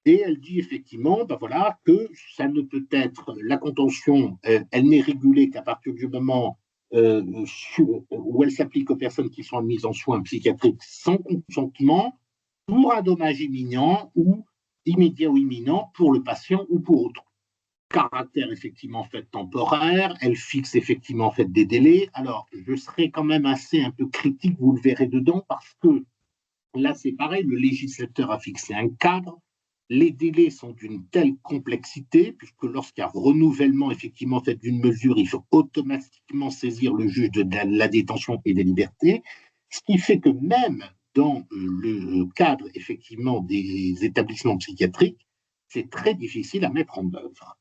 Et elle dit effectivement, ben voilà, que ça ne peut être la contention, elle n'est régulée qu'à partir du moment où elle s'applique aux personnes qui sont admises en soins psychiatriques sans consentement pour un dommage imminent ou immédiat ou imminent pour le patient ou pour autrui. Caractère effectivement en fait temporaire, elle fixe effectivement en fait des délais. Alors je serai quand même assez un peu critique, vous le verrez dedans, parce que là c'est pareil, le législateur a fixé un cadre, les délais sont d'une telle complexité, puisque lorsqu'il y a renouvellement effectivement en fait d'une mesure, il faut automatiquement saisir le juge de la détention et des libertés, ce qui fait que même dans le cadre effectivement des établissements psychiatriques, c'est très difficile à mettre en œuvre.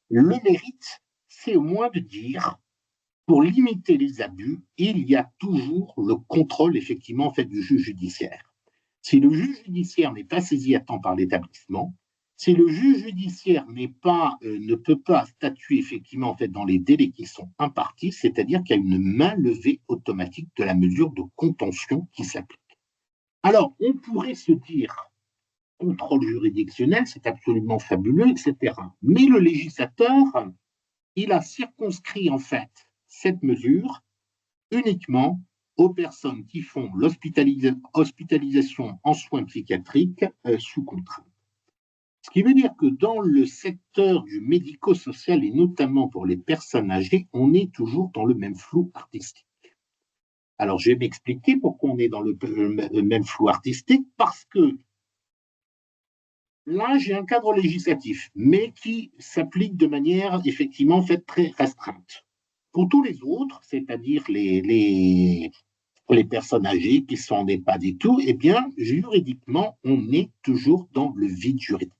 Le mérite, c'est au moins de dire pour limiter les abus, il y a toujours le contrôle, effectivement, en fait, du juge judiciaire. Si le juge judiciaire n'est pas saisi à temps par l'établissement, si le juge judiciaire ne peut pas statuer, effectivement, en fait, dans les délais qui sont impartis, c'est-à-dire qu'il y a une main levée automatique de la mesure de contention qui s'applique. Alors, on pourrait se dire, contrôle juridictionnel, c'est absolument fabuleux, etc. Mais le législateur, il a circonscrit, en fait, cette mesure uniquement aux personnes qui font l'hospitalisation en soins psychiatriques sous contrainte. Ce qui veut dire que dans le secteur du médico-social, et notamment pour les personnes âgées, on est toujours dans le même flou artistique. Alors, je vais m'expliquer pourquoi on est dans le même flou artistique, parce que là, j'ai un cadre législatif, mais qui s'applique de manière effectivement en fait très restreinte. Pour tous les autres, c'est-à-dire les personnes âgées qui sont en EHPAD et tout, eh bien, juridiquement, on est toujours dans le vide juridique.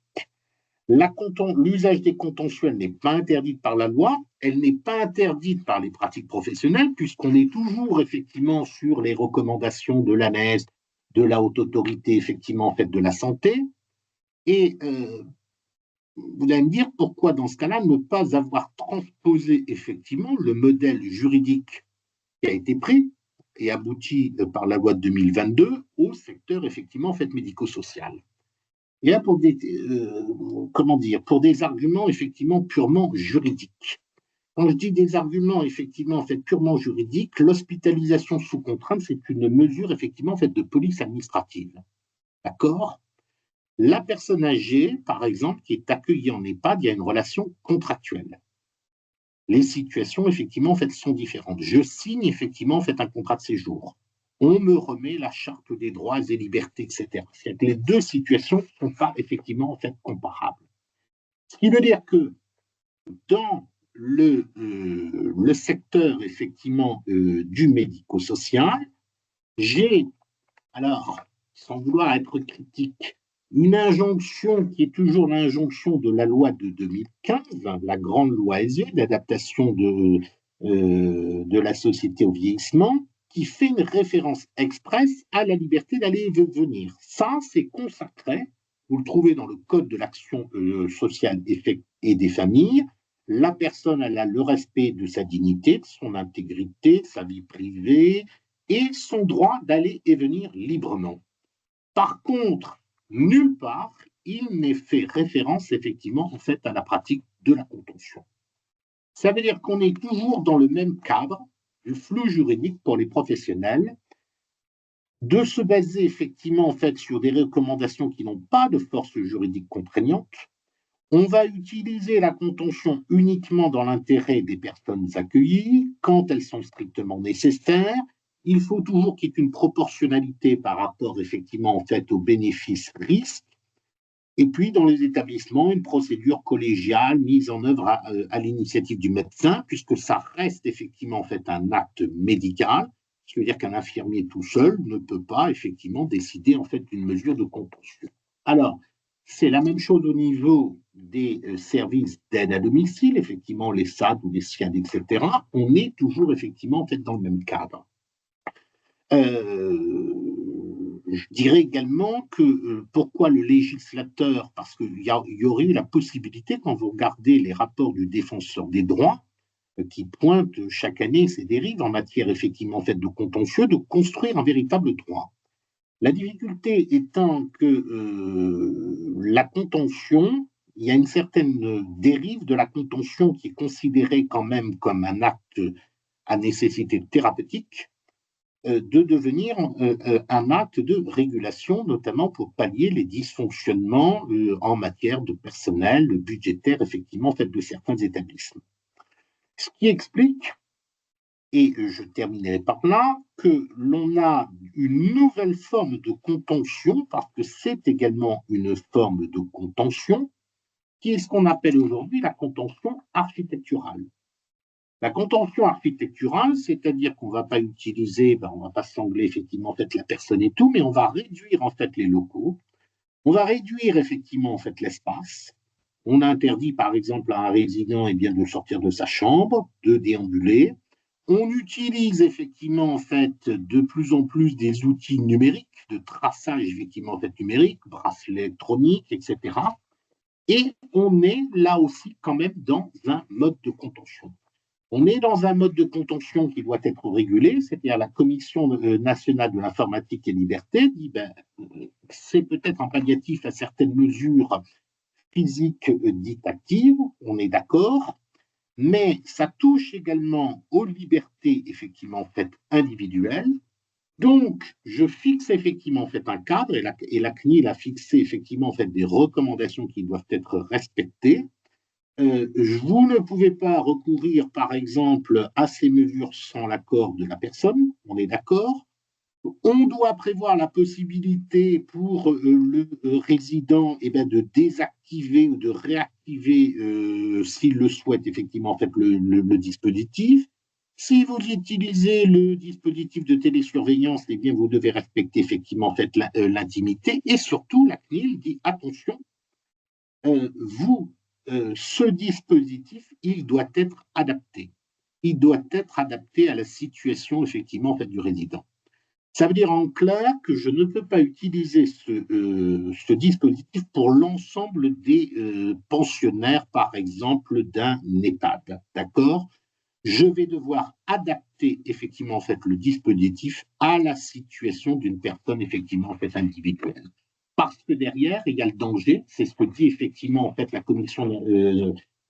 L'usage des contentieux n'est pas interdite par la loi, elle n'est pas interdite par les pratiques professionnelles, puisqu'on est toujours effectivement sur les recommandations de l'ANES, de la haute autorité effectivement en fait de la santé. Et vous allez me dire pourquoi dans ce cas-là ne pas avoir transposé effectivement le modèle juridique qui a été pris et abouti par la loi de 2022 au secteur effectivement en fait médico-social. Et là pour des arguments effectivement purement juridiques. Quand je dis des arguments effectivement en fait purement juridiques, l'hospitalisation sous contrainte c'est une mesure effectivement en fait de police administrative. D'accord ? La personne âgée, par exemple, qui est accueillie en EHPAD, il y a une relation contractuelle. Les situations, effectivement, en fait, sont différentes. Je signe, effectivement, en fait, un contrat de séjour. On me remet la charte des droits et libertés, etc. C'est-à-dire que les deux situations ne sont pas, effectivement, en fait, comparables. Ce qui veut dire que dans le secteur, effectivement, du médico-social, j'ai, alors, sans vouloir être critique, une injonction qui est toujours l'injonction de la loi de 2015, la grande loi ESU, d'adaptation de la société au vieillissement, qui fait une référence expresse à la liberté d'aller et de venir. Ça, c'est consacré, vous le trouvez dans le Code de l'action sociale et des familles. La personne elle a le respect de sa dignité, de son intégrité, de sa vie privée et son droit d'aller et venir librement. Par contre, nulle part, il n'est fait référence effectivement en fait à la pratique de la contention. Ça veut dire qu'on est toujours dans le même cadre du flou juridique pour les professionnels, de se baser effectivement en fait sur des recommandations qui n'ont pas de force juridique contraignante. On va utiliser la contention uniquement dans l'intérêt des personnes accueillies quand elles sont strictement nécessaires. Il faut toujours qu'il y ait une proportionnalité par rapport effectivement en fait aux bénéfices-risques. Et puis dans les établissements, une procédure collégiale mise en œuvre à l'initiative du médecin, puisque ça reste effectivement en fait un acte médical. Ce qui veut dire qu'un infirmier tout seul ne peut pas effectivement décider en fait d'une mesure de contention. Alors, c'est la même chose au niveau des services d'aide à domicile, effectivement les SAD ou les SIAD, etc. On est toujours effectivement en fait dans le même cadre. Je dirais également que pourquoi le législateur, parce qu'il y aurait eu la possibilité, quand vous regardez les rapports du défenseur des droits, qui pointent chaque année ces dérives en matière effectivement en fait de contentieux, de construire un véritable droit. La difficulté étant que la contention, il y a une certaine dérive de la contention qui est considérée quand même comme un acte à nécessité thérapeutique, de devenir un acte de régulation, notamment pour pallier les dysfonctionnements en matière de personnel, budgétaire, effectivement, en fait, de certains établissements. Ce qui explique, et je terminerai par là, que l'on a une nouvelle forme de contention, parce que c'est également une forme de contention, qui est ce qu'on appelle aujourd'hui la contention architecturale. La contention architecturale, c'est-à-dire qu'on ne va pas utiliser, on ne va pas sangler effectivement en fait la personne et tout, mais on va réduire en fait les locaux, on va réduire effectivement en fait l'espace. On interdit par exemple à un résident de sortir de sa chambre, de déambuler. On utilise effectivement en fait de plus en plus des outils numériques, de traçage effectivement en fait numérique, bracelets électroniques, etc. Et on est là aussi quand même dans un mode de contention. On est dans un mode de contention qui doit être régulé, c'est-à-dire la Commission nationale de l'informatique et liberté dit c'est peut-être un palliatif à certaines mesures physiques dites actives, on est d'accord, mais ça touche également aux libertés effectivement en fait individuelles. Donc, je fixe effectivement en fait un cadre et la CNIL a fixé effectivement en fait des recommandations qui doivent être respectées. Vous ne pouvez pas recourir, par exemple, à ces mesures sans l'accord de la personne, on est d'accord. On doit prévoir la possibilité pour le résident de désactiver ou de réactiver, s'il le souhaite, effectivement, en fait, le dispositif. Si vous utilisez le dispositif de télésurveillance, eh bien, vous devez respecter effectivement en fait, l'intimité. Et surtout, la CNIL dit attention, ce dispositif, il doit être adapté. Il doit être adapté à la situation effectivement en fait, du résident. Ça veut dire en clair que je ne peux pas utiliser ce dispositif pour l'ensemble des pensionnaires, par exemple, d'un EHPAD. D'accord? Je vais devoir adapter effectivement en fait, le dispositif à la situation d'une personne effectivement en fait, individuelle. Parce que derrière, il y a le danger, c'est ce que dit effectivement en fait, la Commission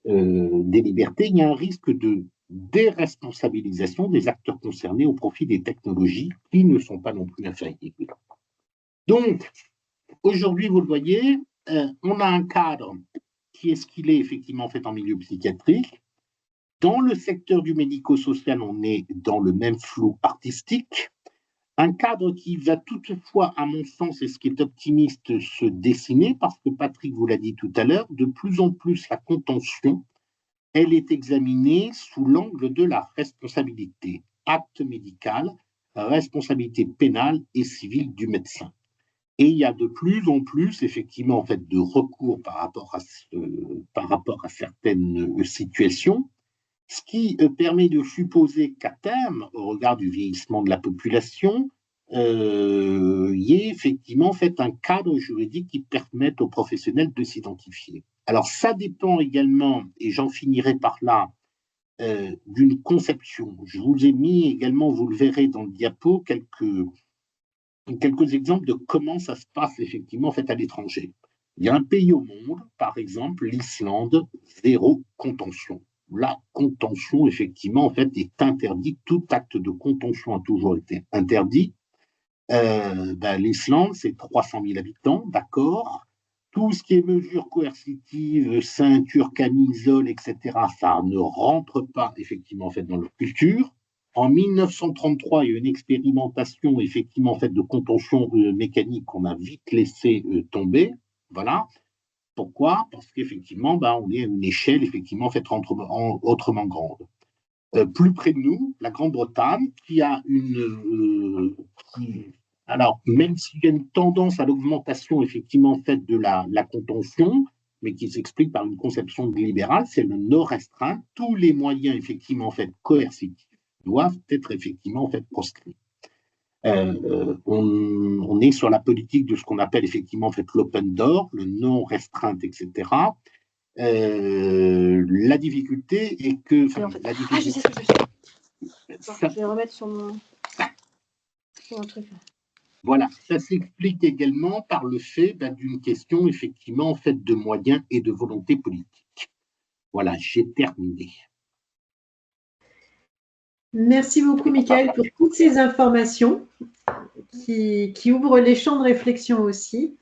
des libertés, il y a un risque de déresponsabilisation des acteurs concernés au profit des technologies qui ne sont pas non plus infaillibles. Donc, aujourd'hui, vous le voyez, on a un cadre qui est ce qu'il est effectivement fait en milieu psychiatrique. Dans le secteur du médico-social, on est dans le même flou artistique. Un cadre qui va toutefois, à mon sens, et ce qui est optimiste, se dessiner, parce que Patrick vous l'a dit tout à l'heure, de plus en plus la contention, elle est examinée sous l'angle de la responsabilité, acte médical, responsabilité pénale et civile du médecin. Et il y a de plus en plus, effectivement, en fait, de recours par rapport à certaines situations, ce qui permet de supposer qu'à terme, au regard du vieillissement de la population, il y ait effectivement en fait, un cadre juridique qui permette aux professionnels de s'identifier. Alors, ça dépend également, et j'en finirai par là, d'une conception. Je vous ai mis également, vous le verrez dans le diapo, quelques exemples de comment ça se passe effectivement en fait, à l'étranger. Il y a un pays au monde, par exemple, l'Islande, zéro contention. La contention, effectivement, en fait, est interdite. Tout acte de contention a toujours été interdit. L'Islande, c'est 300 000 habitants, d'accord. Tout ce qui est mesures coercitives, ceinture, camisole, etc., ça ne rentre pas, effectivement, en fait, dans leur culture. En 1933, il y a eu une expérimentation, effectivement, en fait, de contention mécanique qu'on a vite laissé tomber. Voilà. Pourquoi? Parce qu'effectivement, on est à une échelle, effectivement, en fait, autrement grande. Plus près de nous, la Grande-Bretagne, qui a alors, même s'il y a une tendance à l'augmentation, effectivement, en fait, de la contention, mais qui s'explique par une conception libérale, c'est le non restreint. Tous les moyens, effectivement, en fait, coercitifs doivent être, effectivement, en fait, proscrits. On est sur la politique de ce qu'on appelle, effectivement, en fait, l'open door, le non restreint, etc. La difficulté est que... je sais ce que je fais. Je vais remettre sur mon truc. Voilà, ça s'explique également par le fait d'une question, effectivement, en fait, de moyens et de volonté politique. Voilà, j'ai terminé. Merci beaucoup, Michael, pour toutes ces informations qui ouvrent les champs de réflexion aussi,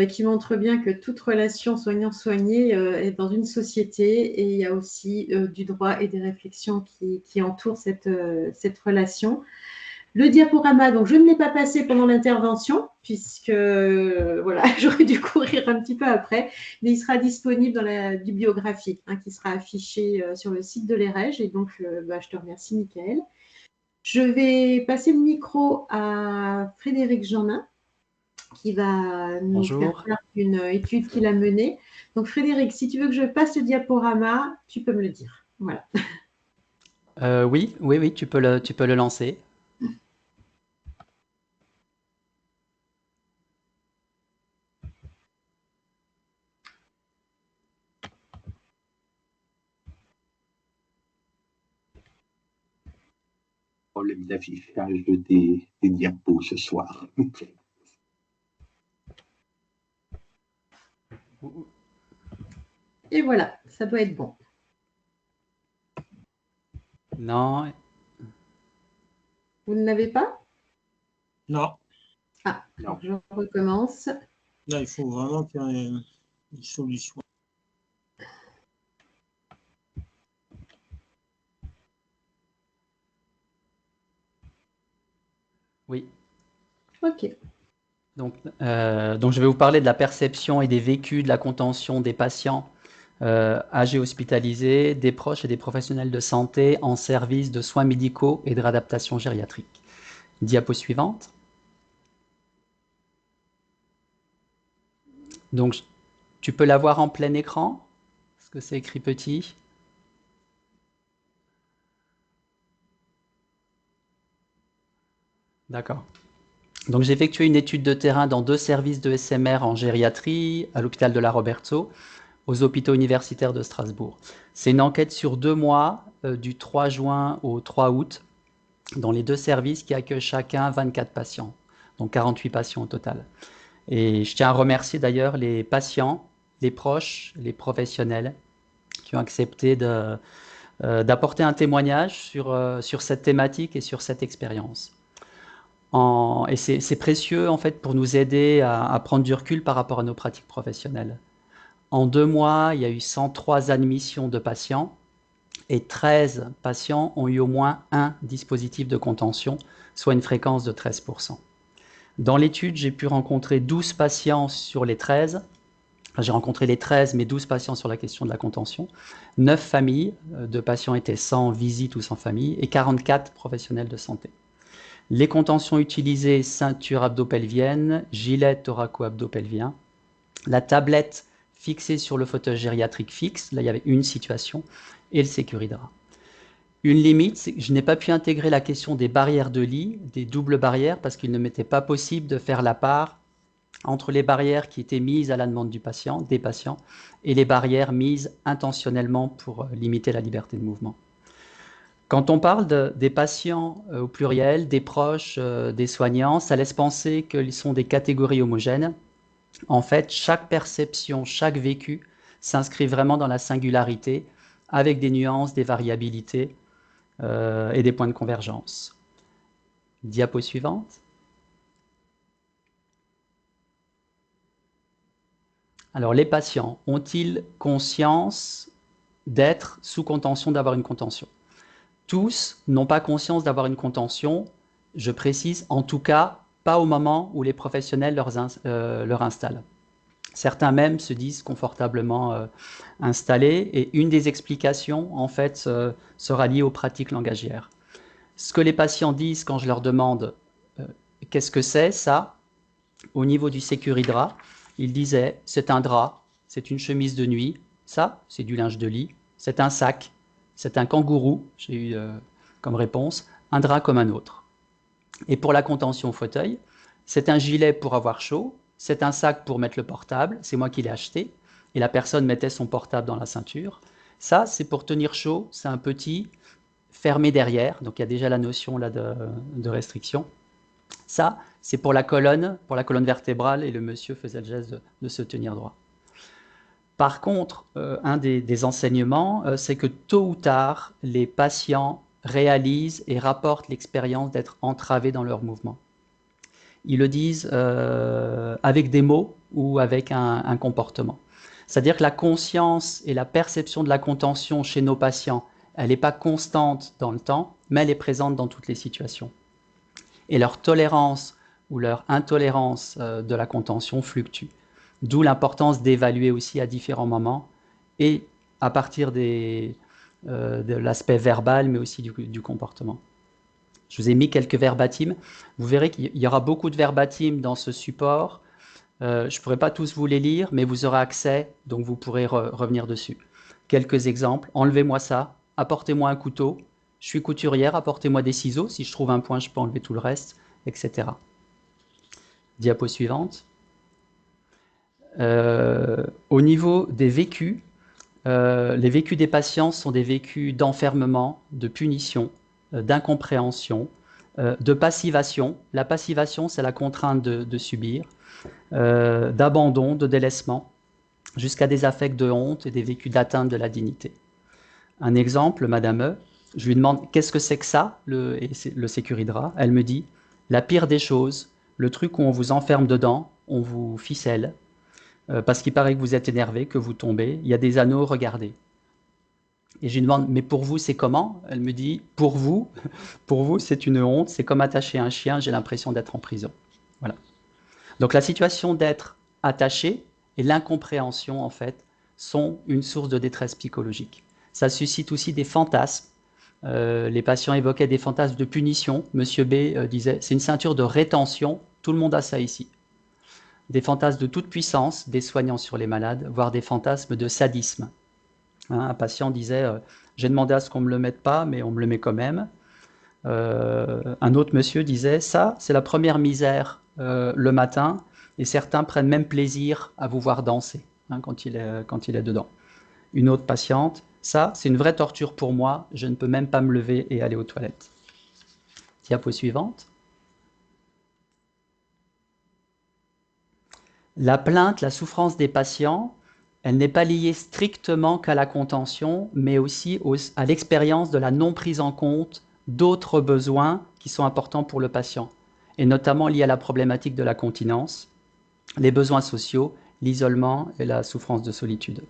qui montrent bien que toute relation soignant-soigné est dans une société et il y a aussi du droit et des réflexions qui entourent cette relation. Le diaporama, donc je ne l'ai pas passé pendant l'intervention, puisque voilà, j'aurais dû courir un petit peu après, mais il sera disponible dans la bibliographie qui sera affichée sur le site de l'EREJ. Et donc, je te remercie, Michael. Je vais passer le micro à Frédéric Jeannin, qui va nous faire part d'une étude qu'il a menée. Donc, Frédéric, si tu veux que je passe le diaporama, tu peux me le dire. Voilà. Oui, oui, oui, tu peux le lancer. Problème d'affichage des diapos ce soir. Et voilà, ça doit être bon. Non, Vous ne l'avez pas? Non, Ah, Non. je recommence. là, il faut vraiment qu'il y ait une solution. oui. OK. Donc, je vais vous parler de la perception et des vécus de la contention des patients âgés hospitalisés, des proches et des professionnels de santé en service de soins médicaux et de réadaptation gériatrique. Diapo suivante. Donc, tu peux la voir en plein écran, parce que c'est écrit petit. D'accord. Donc, j'ai effectué une étude de terrain dans 2 services de SMR en gériatrie, à l'hôpital de la Roberto, aux hôpitaux universitaires de Strasbourg. C'est une enquête sur 2 mois, du 3 juin au 3 août, dans les 2 services qui accueillent chacun 24 patients, donc 48 patients au total. Et je tiens à remercier d'ailleurs les patients, les proches, les professionnels qui ont accepté d'apporter un témoignage sur cette thématique et sur cette expérience. Et c'est précieux en fait pour nous aider à prendre du recul par rapport à nos pratiques professionnelles. En 2 mois, il y a eu 103 admissions de patients et 13 patients ont eu au moins un dispositif de contention, soit une fréquence de 13%. Dans l'étude, j'ai pu rencontrer 12 patients sur les 13. Enfin, j'ai rencontré les 13, mais 12 patients sur la question de la contention. 9 familles de patients étaient sans visite ou sans famille et 44 professionnels de santé. Les contentions utilisées, ceinture abdo-pelvienne, gilet thoraco-abdo-pelvien, la tablette fixée sur le fauteuil gériatrique fixe, là il y avait une situation, et le sécuridra. Une limite, c'est que je n'ai pas pu intégrer la question des barrières de lit, des doubles barrières, parce qu'il ne m'était pas possible de faire la part entre les barrières qui étaient mises à la demande des patients, et les barrières mises intentionnellement pour limiter la liberté de mouvement. Quand on parle des patients au pluriel, des proches, des soignants, ça laisse penser qu'ils sont des catégories homogènes. En fait, chaque perception, chaque vécu s'inscrit vraiment dans la singularité, avec des nuances, des variabilités et des points de convergence. Diapo suivante. Alors, les patients ont-ils conscience d'être sous contention, d'avoir une contention? Tous n'ont pas conscience d'avoir une contention, je précise, en tout cas, pas au moment où les professionnels leur installent. Certains même se disent confortablement installés, et une des explications, en fait, sera liée aux pratiques langagières. Ce que les patients disent quand je leur demande qu'est-ce que c'est, ça, au niveau du sécuridra, ils disaient c'est un drap, c'est une chemise de nuit, ça, c'est du linge de lit, c'est un sac, c'est un kangourou, j'ai eu comme réponse, un drap comme un autre. Et pour la contention au fauteuil, c'est un gilet pour avoir chaud, c'est un sac pour mettre le portable, c'est moi qui l'ai acheté, et la personne mettait son portable dans la ceinture. Ça, c'est pour tenir chaud, c'est un petit fermé derrière, donc il y a déjà la notion là de restriction. Ça, c'est pour la colonne vertébrale, et le monsieur faisait le geste de se tenir droit. Par contre, un des enseignements, c'est que tôt ou tard, les patients réalisent et rapportent l'expérience d'être entravés dans leur mouvement. Ils le disent avec des mots ou avec un comportement. C'est-à-dire que la conscience et la perception de la contention chez nos patients, elle n'est pas constante dans le temps, mais elle est présente dans toutes les situations. Et leur tolérance ou leur intolérance de la contention fluctue. D'où l'importance d'évaluer aussi à différents moments et à partir de l'aspect verbal, mais aussi du comportement. Je vous ai mis quelques verbatims. Vous verrez qu'il y aura beaucoup de verbatims dans ce support. Je ne pourrai pas tous vous les lire, mais vous aurez accès, donc vous pourrez revenir dessus. Quelques exemples. Enlevez-moi ça, apportez-moi un couteau, je suis couturière, apportez-moi des ciseaux, si je trouve un point, je peux enlever tout le reste, etc. Diapo suivante. Au niveau des vécus, les vécus des patients sont des vécus d'enfermement, de punition, d'incompréhension, de passivation. La passivation, c'est la contrainte de subir, d'abandon, de délaissement, jusqu'à des affects de honte et des vécus d'atteinte de la dignité. Un exemple, Madame E, je lui demande qu'est-ce que c'est que ça, le Sécuridra. Elle me dit la pire des choses, le truc où on vous enferme dedans, on vous ficelle, parce qu'il paraît que vous êtes énervé, que vous tombez, il y a des anneaux, regardez. Et je lui demande mais pour vous c'est comment? Elle me dit pour vous c'est une honte, c'est comme attacher un chien, j'ai l'impression d'être en prison. Voilà. Donc la situation d'être attaché et l'incompréhension en fait sont une source de détresse psychologique. Ça suscite aussi des fantasmes. Les patients évoquaient des fantasmes de punition. Monsieur B disait c'est une ceinture de rétention, tout le monde a ça ici. Des fantasmes de toute puissance, des soignants sur les malades, voire des fantasmes de sadisme. Un patient disait j'ai demandé à ce qu'on ne me le mette pas, mais on me le met quand même. Un autre monsieur disait ça, c'est la première misère le matin, et certains prennent même plaisir à vous voir danser quand il est dedans. Une autre patiente, ça, c'est une vraie torture pour moi, je ne peux même pas me lever et aller aux toilettes. Diapo suivante. La plainte, la souffrance des patients, elle n'est pas liée strictement qu'à la contention, mais aussi à l'expérience de la non prise en compte d'autres besoins qui sont importants pour le patient, et notamment liés à la problématique de la continence, les besoins sociaux, l'isolement et la souffrance de solitude.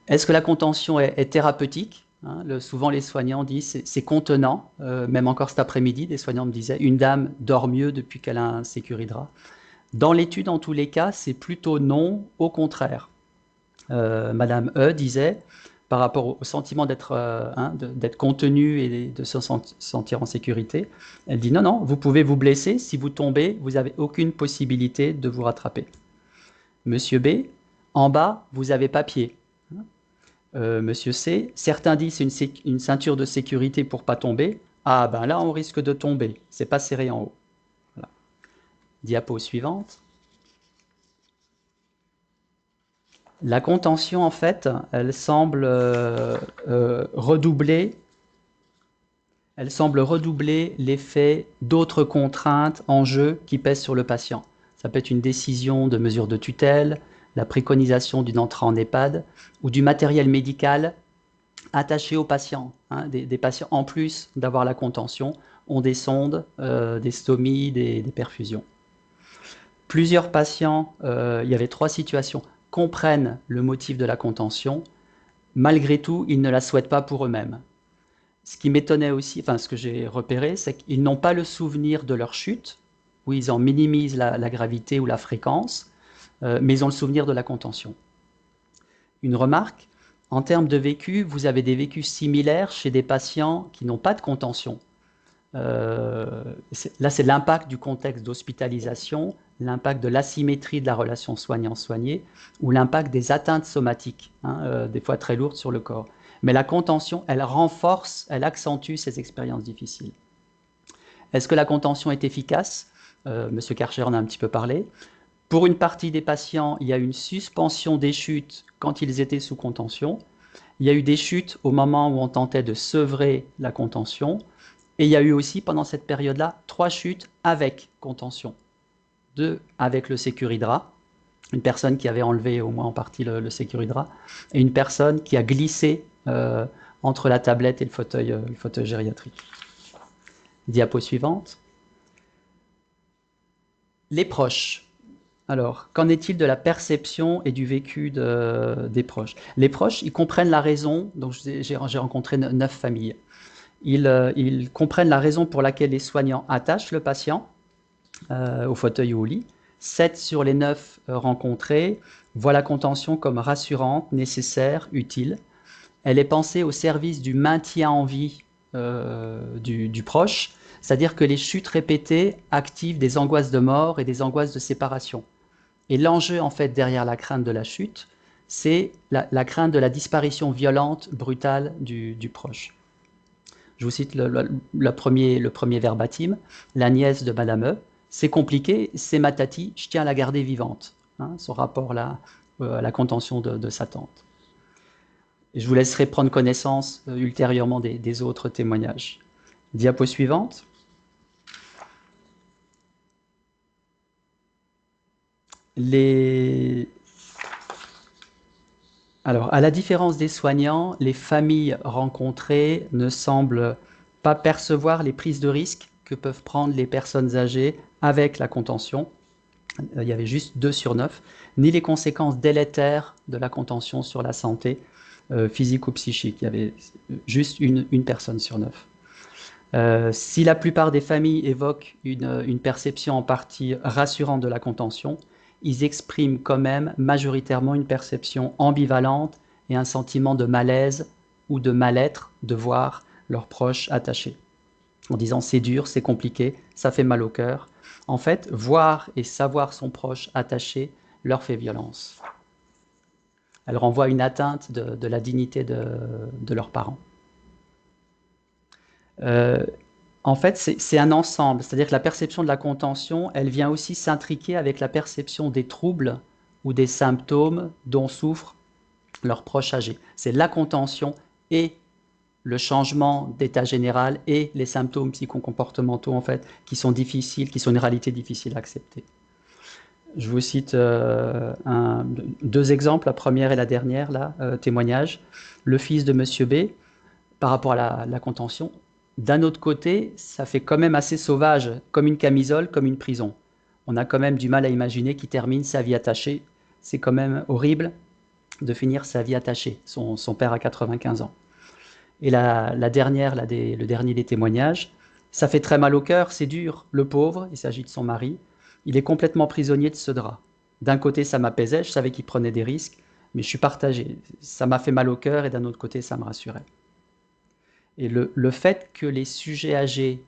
Est-ce que la contention est thérapeutique? Souvent les soignants disent c'est contenant, même encore cet après-midi, des soignants me disaient une dame dort mieux depuis qu'elle a un Sécuridra. Dans l'étude, en tous les cas, c'est plutôt non, au contraire. Madame E disait, par rapport au sentiment d'être contenu et de se sentir en sécurité, elle dit non, vous pouvez vous blesser, si vous tombez, vous n'avez aucune possibilité de vous rattraper. Monsieur B, en bas, vous n'avez pas pied. Monsieur C, certains disent c'est une ceinture de sécurité pour ne pas tomber. Ah ben là, on risque de tomber, c'est pas serré en haut. Diapo suivante. La contention, en fait, elle semble redoubler l'effet d'autres contraintes en jeu qui pèsent sur le patient. Ça peut être une décision de mesure de tutelle, la préconisation d'une entrée en EHPAD ou du matériel médical attaché aux patients. Des patients, en plus d'avoir la contention, ont des sondes, des stomies, des perfusions. Plusieurs patients, il y avait 3 situations, comprennent le motif de la contention. Malgré tout, ils ne la souhaitent pas pour eux-mêmes. Ce qui m'étonnait aussi, ce que j'ai repéré, c'est qu'ils n'ont pas le souvenir de leur chute, où ils en minimisent la gravité ou la fréquence, mais ils ont le souvenir de la contention. Une remarque, en termes de vécu, vous avez des vécus similaires chez des patients qui n'ont pas de contention. Là, c'est l'impact du contexte d'hospitalisation, l'impact de l'asymétrie de la relation soignant-soigné ou l'impact des atteintes somatiques, des fois très lourdes sur le corps. Mais la contention, elle renforce, elle accentue ces expériences difficiles. Est-ce que la contention est efficace? Monsieur Karcher en a un petit peu parlé. Pour une partie des patients, il y a une suspension des chutes quand ils étaient sous contention. Il y a eu des chutes au moment où on tentait de sevrer la contention. Et il y a eu aussi, pendant cette période-là, 3 chutes avec contention. 2 avec le Sécuridra, une personne qui avait enlevé au moins en partie le Sécuridra, et une personne qui a glissé entre la tablette et le fauteuil gériatrique. Diapo suivante. Les proches. Alors, qu'en est-il de la perception et du vécu des proches? Les proches, ils comprennent la raison, donc j'ai rencontré 9 familles. Ils comprennent la raison pour laquelle les soignants attachent le patient au fauteuil ou au lit. 7 sur les 9 rencontrés voient la contention comme rassurante, nécessaire, utile. Elle est pensée au service du maintien en vie du proche, c'est-à-dire que les chutes répétées activent des angoisses de mort et des angoisses de séparation. Et l'enjeu, en fait, derrière la crainte de la chute, c'est la crainte de la disparition violente, brutale du proche. Je vous cite le premier verbatim. La nièce de Madame E. C'est compliqué, c'est ma tati, je tiens à la garder vivante. Hein, son rapport là, à la contention de sa tante. Et je vous laisserai prendre connaissance ultérieurement des autres témoignages. Diapo suivante. Alors, à la différence des soignants, les familles rencontrées ne semblent pas percevoir les prises de risque que peuvent prendre les personnes âgées avec la contention. Il y avait juste 2 sur 9, ni les conséquences délétères de la contention sur la santé physique ou psychique. Il y avait juste une personne sur 9. Si la plupart des familles évoquent une perception en partie rassurante de la contention, ils expriment quand même majoritairement une perception ambivalente et un sentiment de malaise ou de mal-être de voir leurs proches attachés. En disant c'est dur, c'est compliqué, ça fait mal au cœur. En fait, voir et savoir son proche attaché leur fait violence. Elle renvoie à une atteinte de la dignité de leurs parents. En fait, c'est un ensemble, c'est-à-dire que la perception de la contention, elle vient aussi s'intriquer avec la perception des troubles ou des symptômes dont souffrent leurs proches âgés. C'est la contention et le changement d'état général et les symptômes psychocomportementaux en fait, qui sont difficiles, qui sont une réalité difficile à accepter. Je vous cite 2 exemples, la première et la dernière, là, témoignage. Le fils de Monsieur B, par rapport à la contention, d'un autre côté, ça fait quand même assez sauvage, comme une camisole, comme une prison. On a quand même du mal à imaginer qu'il termine sa vie attachée. C'est quand même horrible de finir sa vie attachée. Son père a 95 ans. Et le dernier des témoignages, ça fait très mal au cœur, c'est dur. Le pauvre, il s'agit de son mari, il est complètement prisonnier de ce drap. D'un côté, ça m'apaisait, je savais qu'il prenait des risques, mais je suis partagé. Ça m'a fait mal au cœur et d'un autre côté, ça me rassurait. Et le fait que les sujets âgés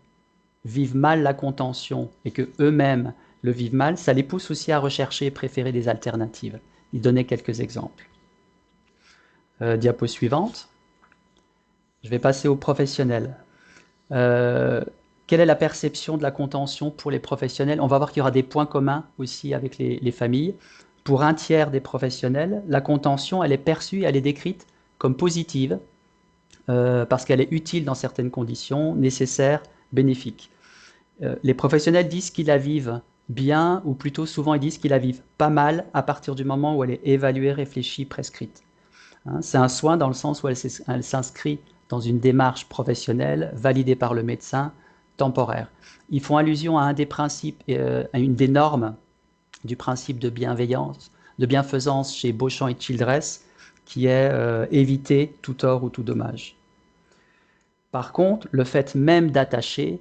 vivent mal la contention et qu'eux-mêmes le vivent mal, ça les pousse aussi à rechercher et préférer des alternatives. Il donnait quelques exemples. Diapo suivante. Je vais passer aux professionnels. Quelle est la perception de la contention pour les professionnels? On va voir qu'il y aura des points communs aussi avec les familles. Pour un tiers des professionnels, la contention, elle est perçue, elle est décrite comme positive, parce qu'elle est utile dans certaines conditions, nécessaire, bénéfique. Les professionnels disent qu'ils la vivent bien, ou plutôt souvent ils disent qu'ils la vivent pas mal à partir du moment où elle est évaluée, réfléchie, prescrite. Hein, c'est un soin dans le sens où elle s'inscrit dans une démarche professionnelle validée par le médecin, temporaire. Ils font allusion à un des principes, à une des normes du principe de bienveillance, de bienfaisance chez Beauchamp et Childress, qui est éviter tout tort ou tout dommage. Par contre, le fait même d'attacher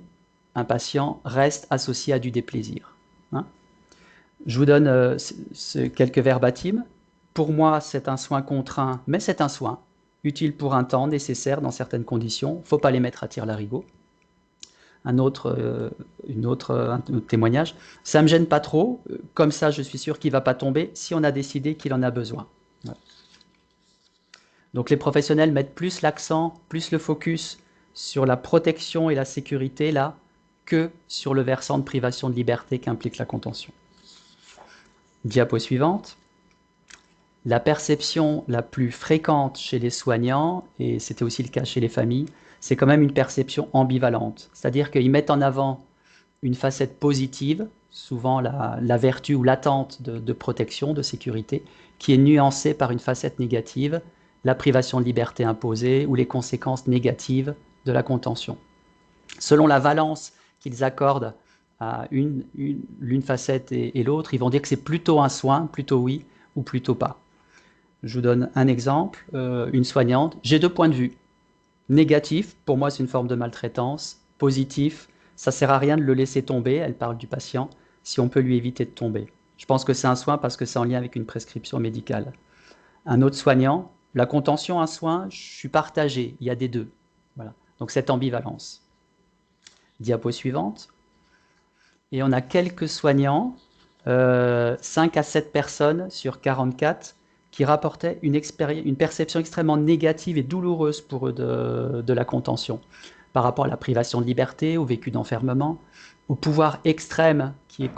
un patient reste associé à du déplaisir. Hein. Je vous donne quelques verbatims. Pour moi, c'est un soin contraint, mais c'est un soin, utile pour un temps, nécessaire dans certaines conditions. Il ne faut pas les mettre à tire-larigot. Un autre témoignage. Ça ne me gêne pas trop, comme ça je suis sûr qu'il ne va pas tomber si on a décidé qu'il en a besoin. Voilà. Donc les professionnels mettent plus l'accent, plus le focus sur la protection et la sécurité là, que sur le versant de privation de liberté qu'implique la contention. Diapo suivante. La perception la plus fréquente chez les soignants, et c'était aussi le cas chez les familles, c'est quand même une perception ambivalente. C'est-à-dire qu'ils mettent en avant une facette positive, souvent la vertu ou l'attente de protection, de sécurité, qui est nuancée par une facette négative, la privation de liberté imposée ou les conséquences négatives de la contention. Selon la valence qu'ils accordent à l'une facette et l'autre, ils vont dire que c'est plutôt un soin, plutôt oui, ou plutôt pas. Je vous donne un exemple, une soignante, j'ai 2 points de vue. Négatif, pour moi c'est une forme de maltraitance. Positif, ça ne sert à rien de le laisser tomber, elle parle du patient, si on peut lui éviter de tomber. Je pense que c'est un soin parce que c'est en lien avec une prescription médicale. Un autre soignant, la contention, un soin, je suis partagé, il y a des deux. Voilà. Donc cette ambivalence. Diapo suivante. Et on a quelques soignants, 5 à 7 personnes sur 44, qui rapportaient une perception extrêmement négative et douloureuse pour eux de la contention. par rapport à la privation de liberté, au vécu d'enfermement, au pouvoir extrême qui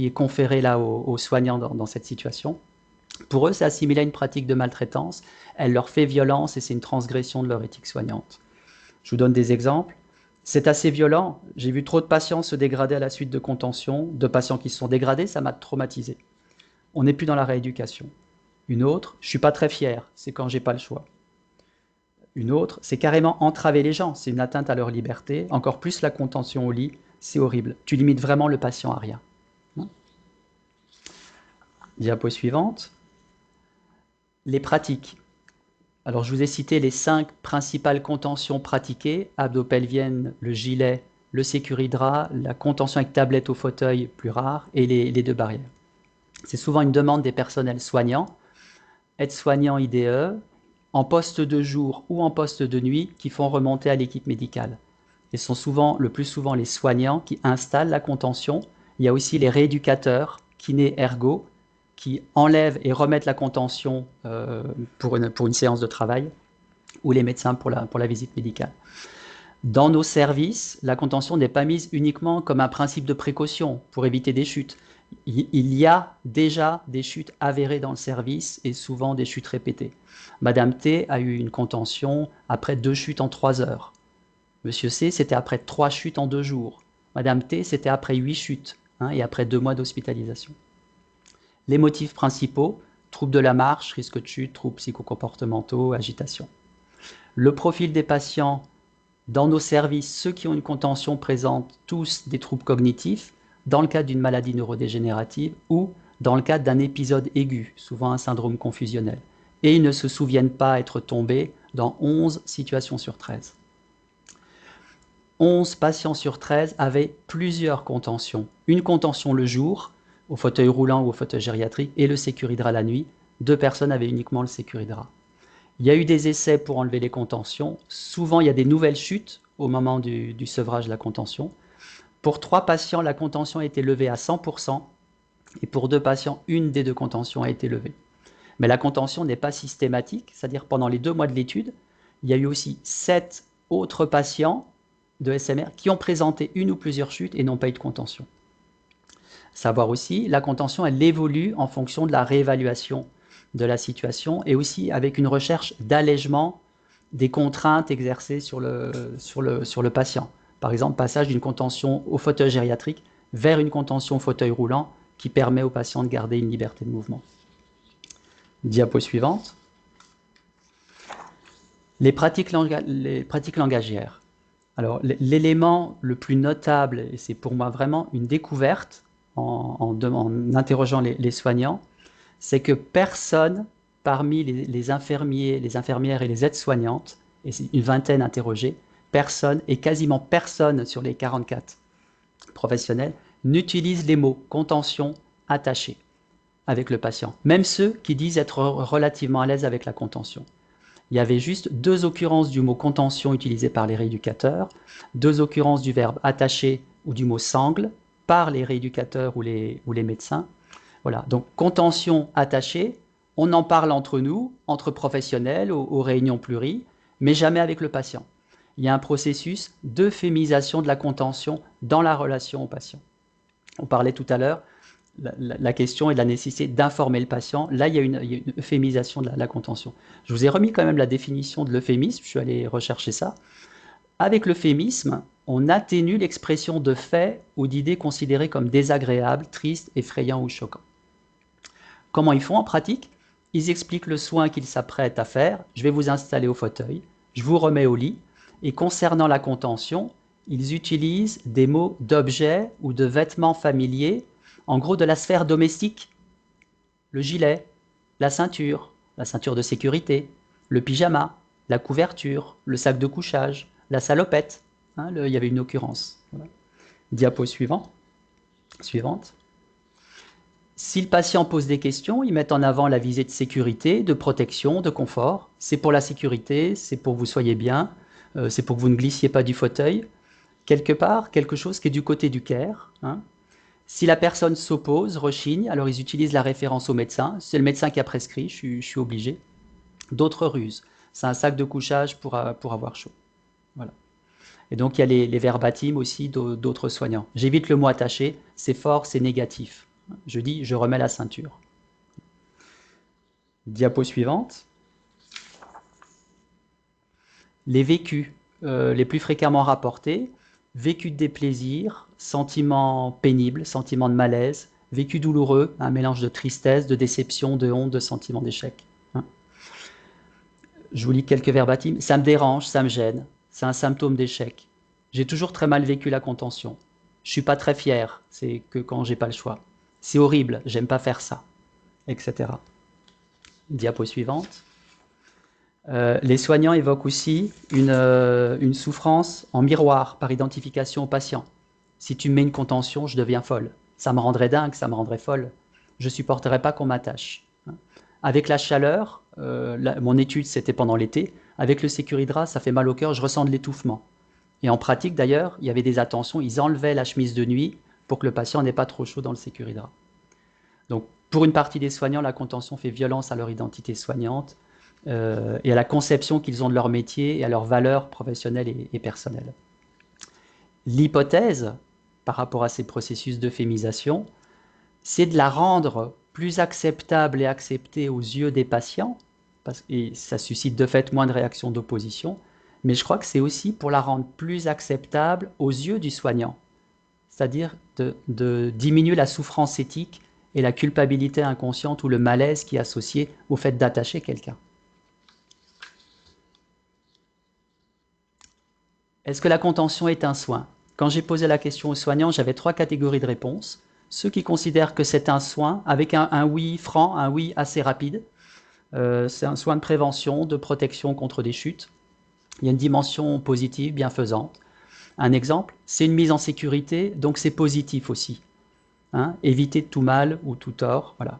est conféré là aux soignants dans cette situation. Pour eux, c'est assimilé à une pratique de maltraitance, elle leur fait violence et c'est une transgression de leur éthique soignante. Je vous donne des exemples. C'est assez violent. J'ai vu trop de patients se dégrader à la suite de contention, de patients qui se sont dégradés, ça m'a traumatisé. On n'est plus dans la rééducation. Une autre, je ne suis pas très fier, c'est quand j'ai pas le choix. Une autre, c'est carrément entraver les gens, c'est une atteinte à leur liberté. Encore plus la contention au lit, c'est horrible. Tu limites vraiment le patient à rien. Diapo suivante. Les pratiques. Alors, je vous ai cité les 5 principales contentions pratiquées, abdo-pelvienne, le gilet, le sécuridra, la contention avec tablette au fauteuil, plus rare, et les 2 barrières. C'est souvent une demande des personnels soignants, aides-soignants IDE, en poste de jour ou en poste de nuit, qui font remonter à l'équipe médicale. Et ce sont le plus souvent les soignants qui installent la contention. Il y a aussi les rééducateurs, kinés, ergo, qui enlèvent et remettent la contention pour une séance de travail, ou les médecins pour la visite médicale. Dans nos services, la contention n'est pas mise uniquement comme un principe de précaution pour éviter des chutes. Il y a déjà des chutes avérées dans le service et souvent des chutes répétées. Madame T a eu une contention après 2 chutes en 3 heures. Monsieur C, c'était après 3 chutes en 2 jours. Madame T, c'était après 8 chutes et après 2 mois d'hospitalisation. Les motifs principaux, troubles de la marche, risque de chute, troubles psychocomportementaux, agitation. Le profil des patients, dans nos services, ceux qui ont une contention présentent tous des troubles cognitifs, dans le cadre d'une maladie neurodégénérative ou dans le cadre d'un épisode aigu, souvent un syndrome confusionnel. Et ils ne se souviennent pas être tombés dans 11 situations sur 13. 11 patients sur 13 avaient plusieurs contentions. Une contention le jour, au fauteuil roulant ou au fauteuil gériatrique, et le sécuridra la nuit. 2 personnes avaient uniquement le sécuridra. Il y a eu des essais pour enlever les contentions. Souvent, il y a des nouvelles chutes au moment du sevrage de la contention. Pour 3 patients, la contention a été levée à 100%, et pour 2 patients, une des 2 contentions a été levée. Mais la contention n'est pas systématique, c'est-à-dire pendant les 2 mois de l'étude, il y a eu aussi 7 autres patients de SMR qui ont présenté une ou plusieurs chutes et n'ont pas eu de contention. Savoir aussi, la contention, elle évolue en fonction de la réévaluation de la situation et aussi avec une recherche d'allègement des contraintes exercées sur le patient. Par exemple, passage d'une contention au fauteuil gériatrique vers une contention au fauteuil roulant qui permet au patient de garder une liberté de mouvement. Diapo suivante. Les pratiques langagières. Alors, l'élément le plus notable, et c'est pour moi vraiment une découverte en interrogeant les soignants, c'est que personne parmi les infirmiers, les infirmières et les aides-soignantes, et c'est une vingtaine interrogées, personne et quasiment personne sur les 44 professionnels n'utilise les mots contention, attaché avec le patient, même ceux qui disent être relativement à l'aise avec la contention. Il y avait juste 2 occurrences du mot contention utilisé par les rééducateurs, 2 occurrences du verbe attaché ou du mot sangle par les rééducateurs ou les médecins. Voilà, donc contention, attaché, on en parle entre nous, entre professionnels, aux réunions pluri, mais jamais avec le patient. Il y a un processus d'euphémisation de la contention dans la relation au patient. On parlait tout à l'heure, la question est de la nécessité d'informer le patient. Là, il y a une euphémisation de la contention. Je vous ai remis quand même la définition de l'euphémisme, je suis allé rechercher ça. Avec l'euphémisme, on atténue l'expression de faits ou d'idées considérées comme désagréables, tristes, effrayants ou choquants. Comment ils font en pratique? Ils expliquent le soin qu'ils s'apprêtent à faire. Je vais vous installer au fauteuil, je vous remets au lit, et concernant la contention, ils utilisent des mots d'objets ou de vêtements familiers, en gros de la sphère domestique, le gilet, la ceinture de sécurité, le pyjama, la couverture, le sac de couchage, la salopette. Il y avait une occurrence. Voilà. Diapo suivante. Si le patient pose des questions, ils mettent en avant la visée de sécurité, de protection, de confort. C'est pour la sécurité, c'est pour que vous soyez bien, c'est pour que vous ne glissiez pas du fauteuil. Quelque part, quelque chose qui est du côté du care. Si la personne s'oppose, rechigne, alors ils utilisent la référence au médecin. C'est le médecin qui a prescrit, je suis obligé. D'autres ruses. C'est un sac de couchage pour avoir chaud. Voilà. Et donc, il y a les verbatims aussi d'autres soignants. J'évite le mot attaché, c'est fort, c'est négatif. Je dis, je remets la ceinture. Diapo suivante. Les vécus les plus fréquemment rapportés, vécu de déplaisir, sentiment pénible, sentiment de malaise, vécu douloureux, un mélange de tristesse, de déception, de honte, de sentiment d'échec. Hein. Je vous lis quelques verbatims. Ça me dérange, ça me gêne, c'est un symptôme d'échec. J'ai toujours très mal vécu la contention. Je suis pas très fier, c'est que quand j'ai pas le choix. C'est horrible, j'aime pas faire ça, etc. Diapo suivante. Les soignants évoquent aussi une souffrance en miroir par identification au patient. Si tu me mets une contention, je deviens folle. Ça me rendrait dingue, ça me rendrait folle. Je ne supporterais pas qu'on m'attache. Avec la chaleur, mon étude c'était pendant l'été, avec le Sécuridra, ça fait mal au cœur, je ressens de l'étouffement. Et en pratique d'ailleurs, il y avait des attentions, ils enlevaient la chemise de nuit pour que le patient n'ait pas trop chaud dans le Sécuridra. Donc pour une partie des soignants, la contention fait violence à leur identité soignante, et à la conception qu'ils ont de leur métier et à leurs valeurs professionnelles et personnelles. L'hypothèse, par rapport à ces processus d'euphémisation, c'est de la rendre plus acceptable et acceptée aux yeux des patients, et ça suscite de fait moins de réactions d'opposition, mais je crois que c'est aussi pour la rendre plus acceptable aux yeux du soignant, c'est-à-dire de diminuer la souffrance éthique et la culpabilité inconsciente ou le malaise qui est associé au fait d'attacher quelqu'un. Est-ce que la contention est un soin? Quand j'ai posé la question aux soignants, j'avais 3 catégories de réponses. Ceux qui considèrent que c'est un soin, avec un oui franc, un oui assez rapide. C'est un soin de prévention, de protection contre des chutes. Il y a une dimension positive, bienfaisante. Un exemple, c'est une mise en sécurité, donc c'est positif aussi. Hein, éviter tout mal ou tout tort, voilà.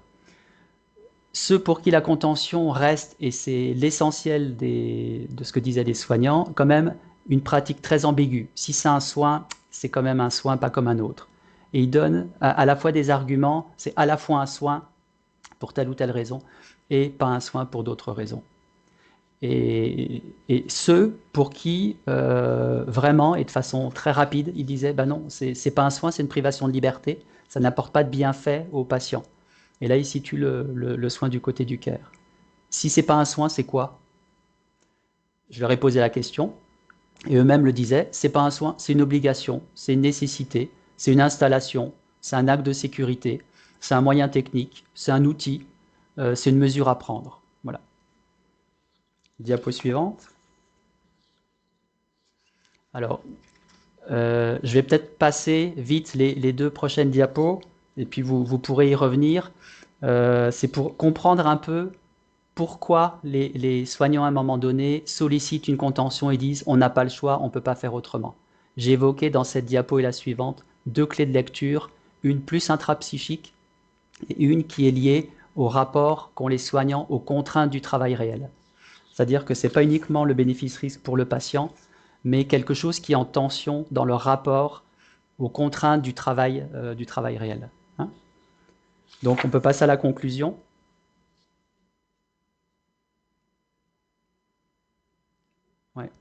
Ceux pour qui la contention reste, et c'est l'essentiel de ce que disaient les soignants, quand même une pratique très ambiguë. Si c'est un soin, c'est quand même un soin, pas comme un autre. Et ils donnent à la fois des arguments, c'est à la fois un soin pour telle ou telle raison, et pas un soin pour d'autres raisons. Et ceux pour qui, vraiment, et de façon très rapide, ils disaient, ben non, c'est pas un soin, c'est une privation de liberté, ça n'apporte pas de bienfait aux patients. Et là, ils situent le soin du côté du care. Si c'est pas un soin, c'est quoi? Je leur ai posé la question, et eux-mêmes le disaient, c'est pas un soin, c'est une obligation, c'est une nécessité, c'est une installation, c'est un acte de sécurité, c'est un moyen technique, c'est un outil, c'est une mesure à prendre. Voilà. Diapo suivante. Alors, je vais peut-être passer vite les 2 prochaines diapos, et puis vous pourrez y revenir. C'est pour comprendre un peu pourquoi les soignants à un moment donné sollicitent une contention et disent on n'a pas le choix, on ne peut pas faire autrement. J'ai évoqué dans cette diapo et la suivante 2 clés de lecture, une plus intrapsychique et une qui est liée au rapport qu'ont les soignants aux contraintes du travail réel. C'est-à-dire que ce n'est pas uniquement le bénéfice-risque pour le patient, mais quelque chose qui est en tension dans le rapport aux contraintes du travail réel. Hein? Donc on peut passer à la conclusion. Ouais.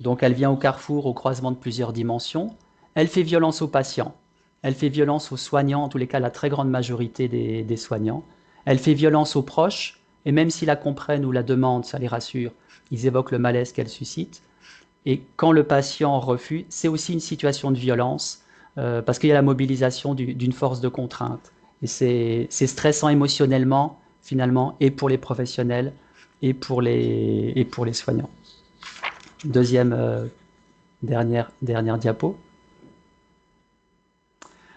Donc elle vient au carrefour, au croisement de plusieurs dimensions. Elle fait violence aux patients. Elle fait violence aux soignants, en tous les cas la très grande majorité des soignants. Elle fait violence aux proches, et même s'ils la comprennent ou la demandent, ça les rassure, ils évoquent le malaise qu'elle suscite. Et quand le patient refuse, c'est aussi une situation de violence, parce qu'il y a la mobilisation d'une force de contrainte. Et c'est stressant émotionnellement, finalement, et pour les professionnels, et pour les soignants. Deuxième, dernière diapo.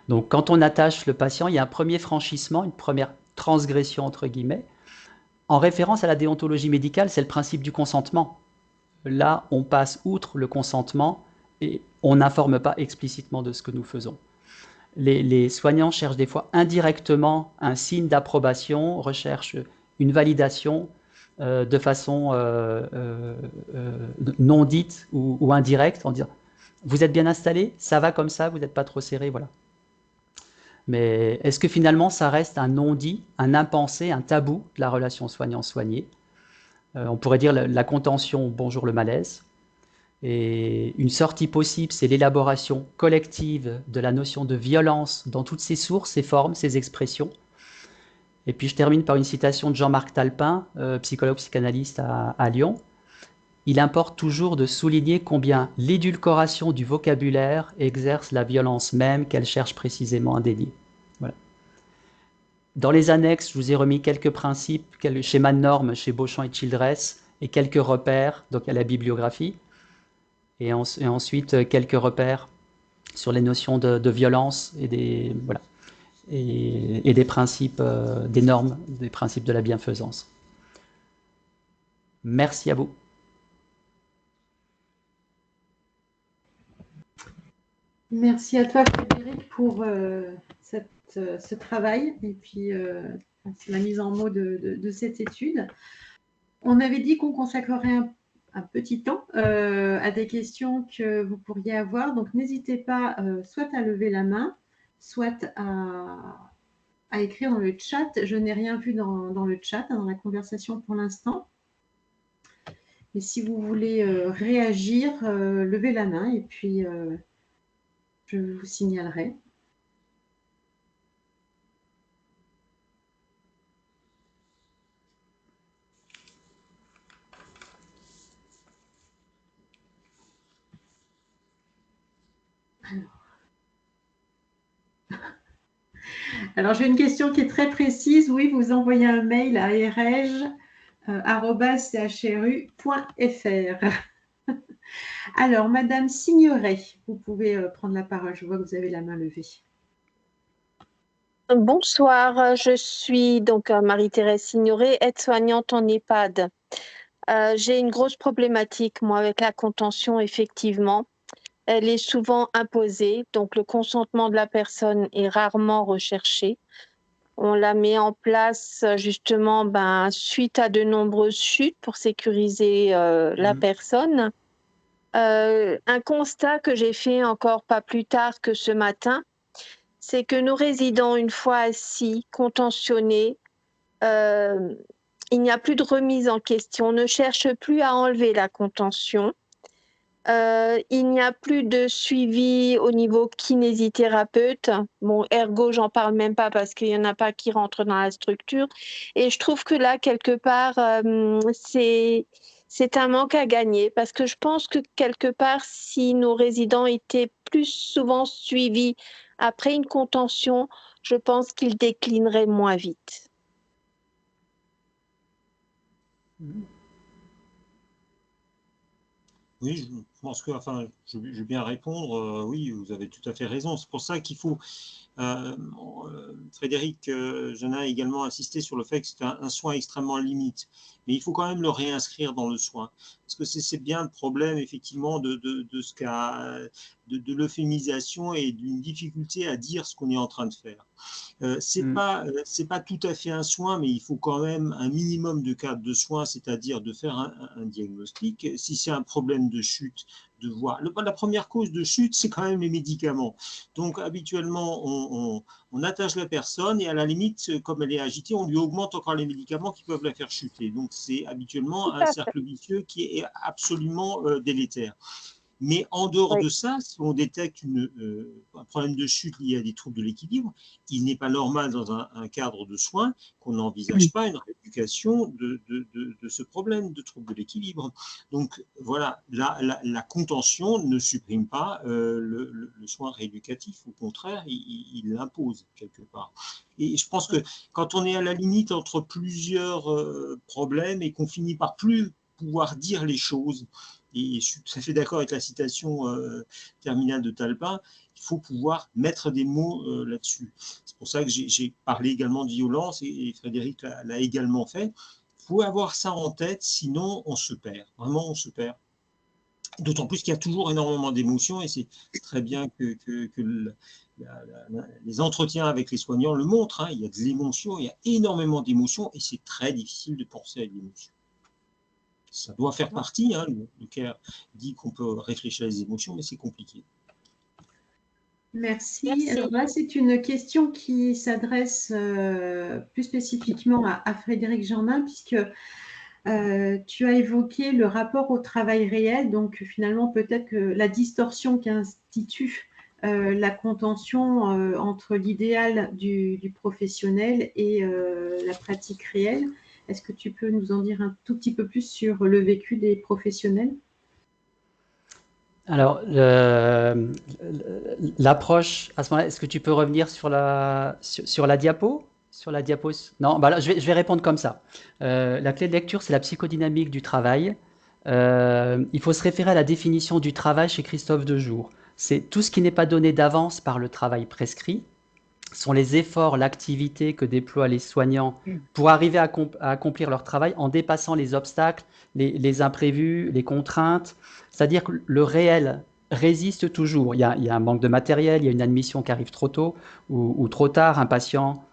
Donc, quand on attache le patient, il y a un premier franchissement, une première transgression, entre guillemets. En référence à la déontologie médicale, c'est le principe du consentement. Là, on passe outre le consentement et on n'informe pas explicitement de ce que nous faisons. Les soignants cherchent des fois indirectement un signe d'approbation, recherchent une validation de façon non dite ou indirecte, en disant « vous êtes bien installé, ça va comme ça, vous n'êtes pas trop serré », voilà. Mais est-ce que finalement ça reste un non-dit, un impensé, un tabou de la relation soignant-soigné? On pourrait dire la contention, bonjour le malaise. Et une sortie possible, c'est l'élaboration collective de la notion de violence dans toutes ses sources, ses formes, ses expressions. Et puis je termine par une citation de Jean-Marc Talpin, psychologue psychanalyste à Lyon. Il importe toujours de souligner combien l'édulcoration du vocabulaire exerce la violence même qu'elle cherche précisément à dénier. Voilà. Dans les annexes, je vous ai remis quelques principes, quelques schémas de normes chez Beauchamp et Childress, et quelques repères, donc à la bibliographie, et ensuite quelques repères sur les notions de violence et des, voilà, et des principes, des normes, des principes de la bienfaisance. Merci à vous. Merci à toi, Frédéric, pour ce travail et puis la mise en mots de cette étude. On avait dit qu'on consacrerait un petit temps à des questions que vous pourriez avoir. Donc, n'hésitez pas soit à lever la main, soit à écrire dans le chat. Je n'ai rien vu dans le chat, dans la conversation pour l'instant. Et si vous voulez réagir, levez la main et puis je vous signalerai. Alors, j'ai une question qui est très précise. Oui, vous envoyez un mail à erege@chru.fr. Alors, Madame Signeret, vous pouvez prendre la parole. Je vois que vous avez la main levée. Bonsoir, je suis donc Marie-Thérèse Signoret, aide-soignante en EHPAD. J'ai une grosse problématique, moi, avec la contention, effectivement. Elle est souvent imposée, donc le consentement de la personne est rarement recherché. On la met en place justement suite à de nombreuses chutes pour sécuriser la personne. Un constat que j'ai fait encore pas plus tard que ce matin, c'est que nos résidents, une fois assis, contentionnés, il n'y a plus de remise en question. On ne cherche plus à enlever la contention. Il n'y a plus de suivi au niveau kinésithérapeute. Bon, ergo, j'en parle même pas parce qu'il n'y en a pas qui rentrent dans la structure. Et je trouve que là, quelque part, c'est un manque à gagner parce que je pense que quelque part, si nos résidents étaient plus souvent suivis après une contention, je pense qu'ils déclineraient moins vite. Oui, je pense que, enfin, je vais bien répondre. Oui, vous avez tout à fait raison. C'est pour ça qu'il faut. Frédéric Jeannin a également insisté sur le fait que c'est un soin extrêmement limite, mais il faut quand même le réinscrire dans le soin, parce que c'est bien le problème effectivement de l'euphémisation et d'une difficulté à dire ce qu'on est en train de faire. C'est pas tout à fait un soin, mais il faut quand même un minimum de cadre de soin, c'est-à-dire de faire un diagnostic. Si c'est un problème de chute, de voir. La première cause de chute, c'est quand même les médicaments. Donc, habituellement, on attache la personne et à la limite, comme elle est agitée, on lui augmente encore les médicaments qui peuvent la faire chuter. Donc, c'est habituellement un cercle vicieux qui est absolument délétère. Mais en dehors de ça, si on détecte un problème de chute lié à des troubles de l'équilibre, il n'est pas normal dans un cadre de soins qu'on n'envisage pas une rééducation de ce problème de trouble de l'équilibre. Donc voilà, la contention ne supprime pas le soin rééducatif, au contraire, il l'impose quelque part. Et je pense que quand on est à la limite entre plusieurs problèmes et qu'on finit par plus pouvoir dire les choses, et je suis tout à fait d'accord avec la citation terminale de Talpin, il faut pouvoir mettre des mots là-dessus. C'est pour ça que j'ai parlé également de violence, et Frédéric l'a également fait. Il faut avoir ça en tête, sinon on se perd. Vraiment, on se perd. D'autant plus qu'il y a toujours énormément d'émotions, et c'est très bien que les entretiens avec les soignants le montrent. Hein. Il y a de l'émotion, il y a énormément d'émotions, et c'est très difficile de penser à l'émotion. Ça doit faire partie, hein, le CARE dit qu'on peut réfléchir à les émotions, mais c'est compliqué. Merci. Alors là, c'est une question qui s'adresse plus spécifiquement à Frédéric Jeannin, puisque tu as évoqué le rapport au travail réel, donc finalement peut-être que la distorsion qu'institue la contention entre l'idéal du professionnel et la pratique réelle. Est-ce que tu peux nous en dire un tout petit peu plus sur le vécu des professionnels? Alors, l'approche, à ce moment-là, est-ce que tu peux revenir sur la diapo? Sur la diapo? Non, bah là, je vais répondre comme ça. La clé de lecture, c'est la psychodynamique du travail. Il faut se référer à la définition du travail chez Christophe Dejour. C'est tout ce qui n'est pas donné d'avance par le travail prescrit, sont les efforts, l'activité que déploient les soignants pour arriver à accomplir leur travail en dépassant les obstacles, les imprévus, les contraintes. C'est-à-dire que le réel résiste toujours. Il y a un manque de matériel, il y a une admission qui arrive trop tôt ou trop tard, un patient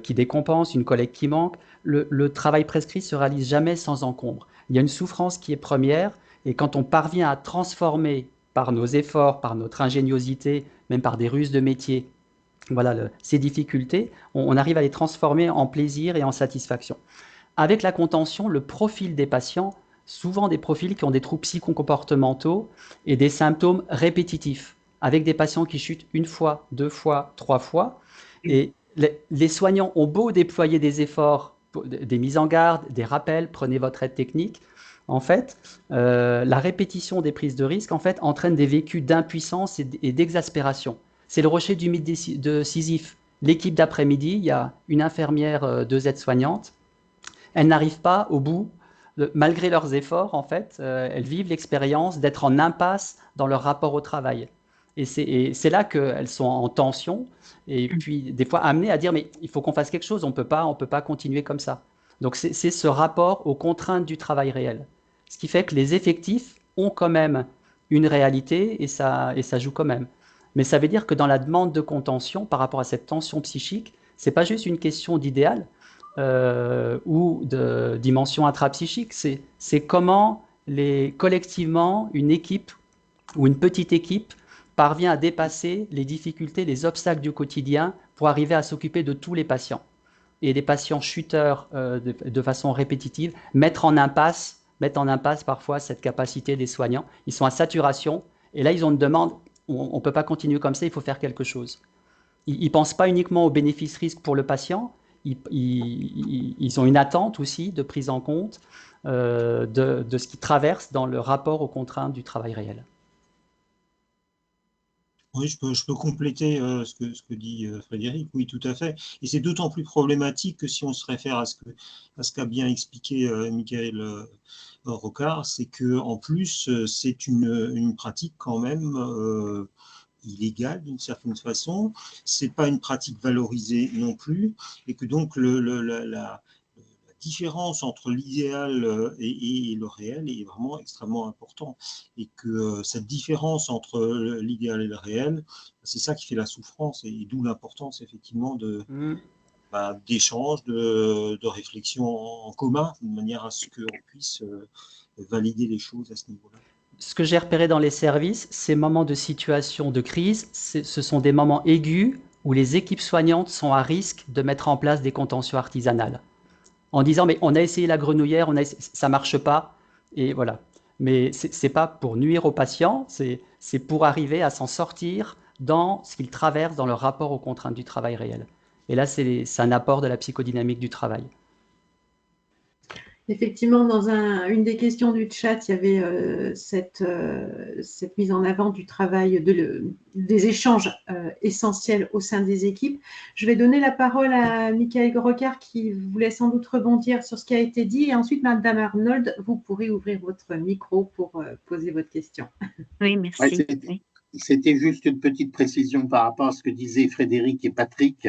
qui décompense, une collègue qui manque. Le travail prescrit se réalise jamais sans encombre. Il y a une souffrance qui est première, et quand on parvient à transformer par nos efforts, par notre ingéniosité, même par des ruses de métier, voilà, ces difficultés, on arrive à les transformer en plaisir et en satisfaction. Avec la contention, le profil des patients, souvent des profils qui ont des troubles psychocomportementaux et des symptômes répétitifs, avec des patients qui chutent une fois, 2 fois, 3 fois. Et les soignants ont beau déployer des efforts, des mises en garde, des rappels, prenez votre aide technique. En fait, la répétition des prises de risque entraîne des vécus d'impuissance et d'exaspération. C'est le rocher du mythe de Sisyphe. L'équipe d'après-midi, il y a une infirmière, 2 aides-soignantes. Elles n'arrivent pas au bout, malgré leurs efforts, elles vivent l'expérience d'être en impasse dans leur rapport au travail. Et c'est là qu'elles sont en tension, et puis des fois amenées à dire mais il faut qu'on fasse quelque chose, on peut pas continuer comme ça. Donc c'est ce rapport aux contraintes du travail réel. Ce qui fait que les effectifs ont quand même une réalité et ça joue quand même. Mais ça veut dire que dans la demande de contention, par rapport à cette tension psychique, c'est pas juste une question d'idéal ou de dimension intrapsychique, c'est comment collectivement une équipe ou une petite équipe parvient à dépasser les difficultés, les obstacles du quotidien pour arriver à s'occuper de tous les patients. Et les patients chuteurs de façon répétitive mettent en impasse parfois cette capacité des soignants. Ils sont à saturation et là ils ont une demande. On ne peut pas continuer comme ça, il faut faire quelque chose. Ils ne pensent pas uniquement aux bénéfices-risques pour le patient, ils ont une attente aussi de prise en compte de ce qu'ils traversent dans le rapport aux contraintes du travail réel. Oui, je peux compléter ce que dit Frédéric, oui, tout à fait. Et c'est d'autant plus problématique que si on se réfère à ce qu'a bien expliqué Michael Rocard, c'est qu'en plus, c'est une pratique quand même illégale d'une certaine façon. C'est pas une pratique valorisée non plus, et que donc la différence entre l'idéal et le réel est vraiment extrêmement important, et que cette différence entre l'idéal et le réel, c'est ça qui fait la souffrance, et d'où l'importance effectivement d'échanges, de réflexion en commun, de manière à ce qu'on puisse valider les choses à ce niveau-là. Ce que j'ai repéré dans les services, ces moments de situation de crise, ce sont des moments aigus où les équipes soignantes sont à risque de mettre en place des contentions artisanales. En disant, mais on a essayé la grenouillère, ça ne marche pas, et voilà. Mais ce n'est pas pour nuire aux patients, c'est pour arriver à s'en sortir dans ce qu'ils traversent dans leur rapport aux contraintes du travail réel. Et là, c'est un apport de la psychodynamique du travail. Effectivement, dans une des questions du chat, il y avait cette mise en avant du travail, des échanges essentiels au sein des équipes. Je vais donner la parole à Michael Rocard qui voulait sans doute rebondir sur ce qui a été dit. Et ensuite, Madame Arnold, vous pourrez ouvrir votre micro pour poser votre question. Oui, merci. Ouais, c'était juste une petite précision par rapport à ce que disaient Frédéric et Patrick.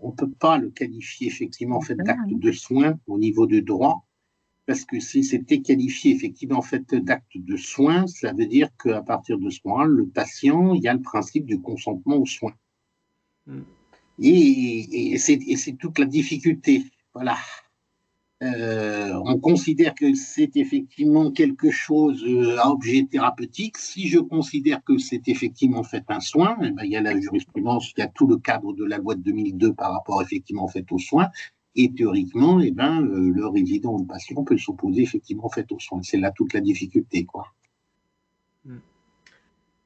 On ne peut pas le qualifier effectivement en fait d'acte de soin au niveau du droit, parce que si c'était qualifié effectivement en fait d'acte de soin, ça veut dire qu'à partir de ce moment-là, le patient, il y a le principe du consentement aux soins. Et c'est toute la difficulté. Voilà. On considère que c'est effectivement quelque chose à objet thérapeutique. Si je considère que c'est effectivement en fait un soin, eh ben, il y a la jurisprudence, il y a tout le cadre de la loi de 2002 par rapport effectivement en fait aux soins. Et théoriquement, eh ben, le résident ou le patient peut s'opposer effectivement en fait aux soins. C'est là toute la difficulté, quoi.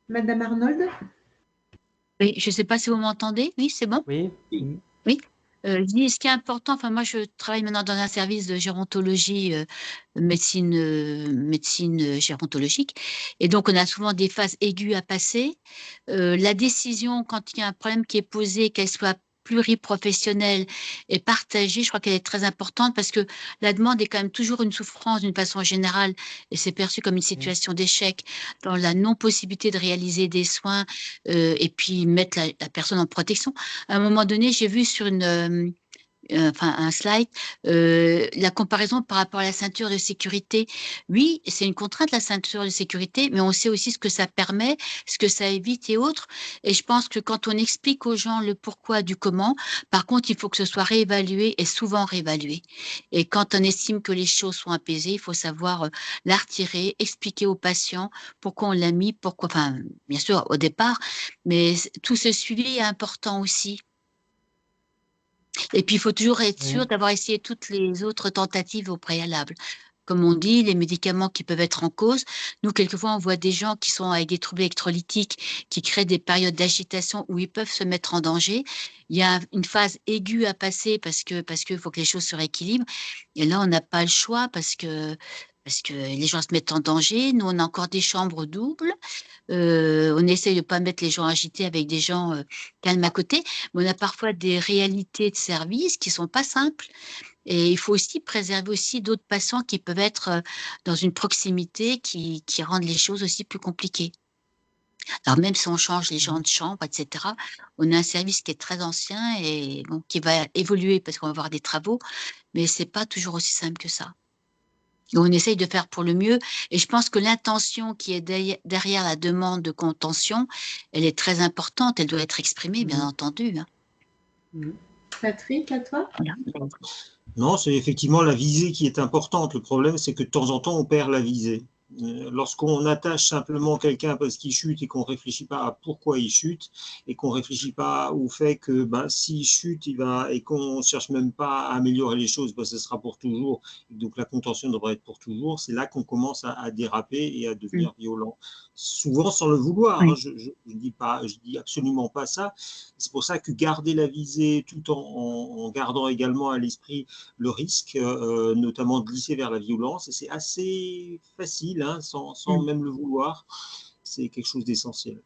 Madame Arnold? Oui, je ne sais pas si vous m'entendez. Oui, c'est bon? Oui. Oui. Je dis, ce qui est important, enfin moi je travaille maintenant dans un service de gérontologie, médecine gérontologique, et donc on a souvent des phases aiguës à passer. La décision, quand il y a un problème qui est posé, qu'elle soit pluriprofessionnelle et partagée, je crois qu'elle est très importante parce que la demande est quand même toujours une souffrance d'une façon générale et c'est perçu comme une situation d'échec dans la non-possibilité de réaliser des soins et puis mettre la personne en protection. À un moment donné, j'ai vu sur un slide, la comparaison par rapport à la ceinture de sécurité. Oui, c'est une contrainte, la ceinture de sécurité, mais on sait aussi ce que ça permet, ce que ça évite et autres. Et je pense que quand on explique aux gens le pourquoi du comment, par contre, il faut que ce soit réévalué et souvent réévalué. Et quand on estime que les choses sont apaisées, il faut savoir la retirer, expliquer aux patients pourquoi on l'a mis, pourquoi, enfin, bien sûr, au départ, mais tout ce suivi est important aussi. Et puis, il faut toujours être sûr d'avoir essayé toutes les autres tentatives au préalable. Comme on dit, les médicaments qui peuvent être en cause. Nous, quelquefois, on voit des gens qui sont avec des troubles électrolytiques qui créent des périodes d'agitation où ils peuvent se mettre en danger. Il y a une phase aiguë à passer parce que faut que les choses se rééquilibrent. Et là, on n'a pas le choix parce que les gens se mettent en danger. Nous, on a encore des chambres doubles. On essaye de ne pas mettre les gens agités avec des gens calmes à côté, mais on a parfois des réalités de service qui sont pas simples. Et il faut aussi préserver aussi d'autres patients qui peuvent être dans une proximité qui rendent les choses aussi plus compliquées. Alors même si on change les gens de chambre, etc., on a un service qui est très ancien et bon, qui va évoluer parce qu'on va avoir des travaux, mais c'est pas toujours aussi simple que ça. Et on essaye de faire pour le mieux. Et je pense que l'intention qui est derrière la demande de contention, elle est très importante. Elle doit être exprimée, bien entendu. Patrick, à toi? Voilà. Non, c'est effectivement la visée qui est importante. Le problème, c'est que de temps en temps, on perd la visée. Lorsqu'on attache simplement quelqu'un parce qu'il chute et qu'on ne réfléchit pas à pourquoi il chute et qu'on ne réfléchit pas au fait que s'il chute et qu'on ne cherche même pas à améliorer les choses, ce sera pour toujours, donc la contention devrait être pour toujours, c'est là qu'on commence à déraper et à devenir violent. Souvent sans le vouloir, hein, je dis absolument pas ça. C'est pour ça que garder la visée tout en gardant également à l'esprit le risque, notamment de glisser vers la violence, et c'est assez facile, hein, sans même le vouloir, c'est quelque chose d'essentiel.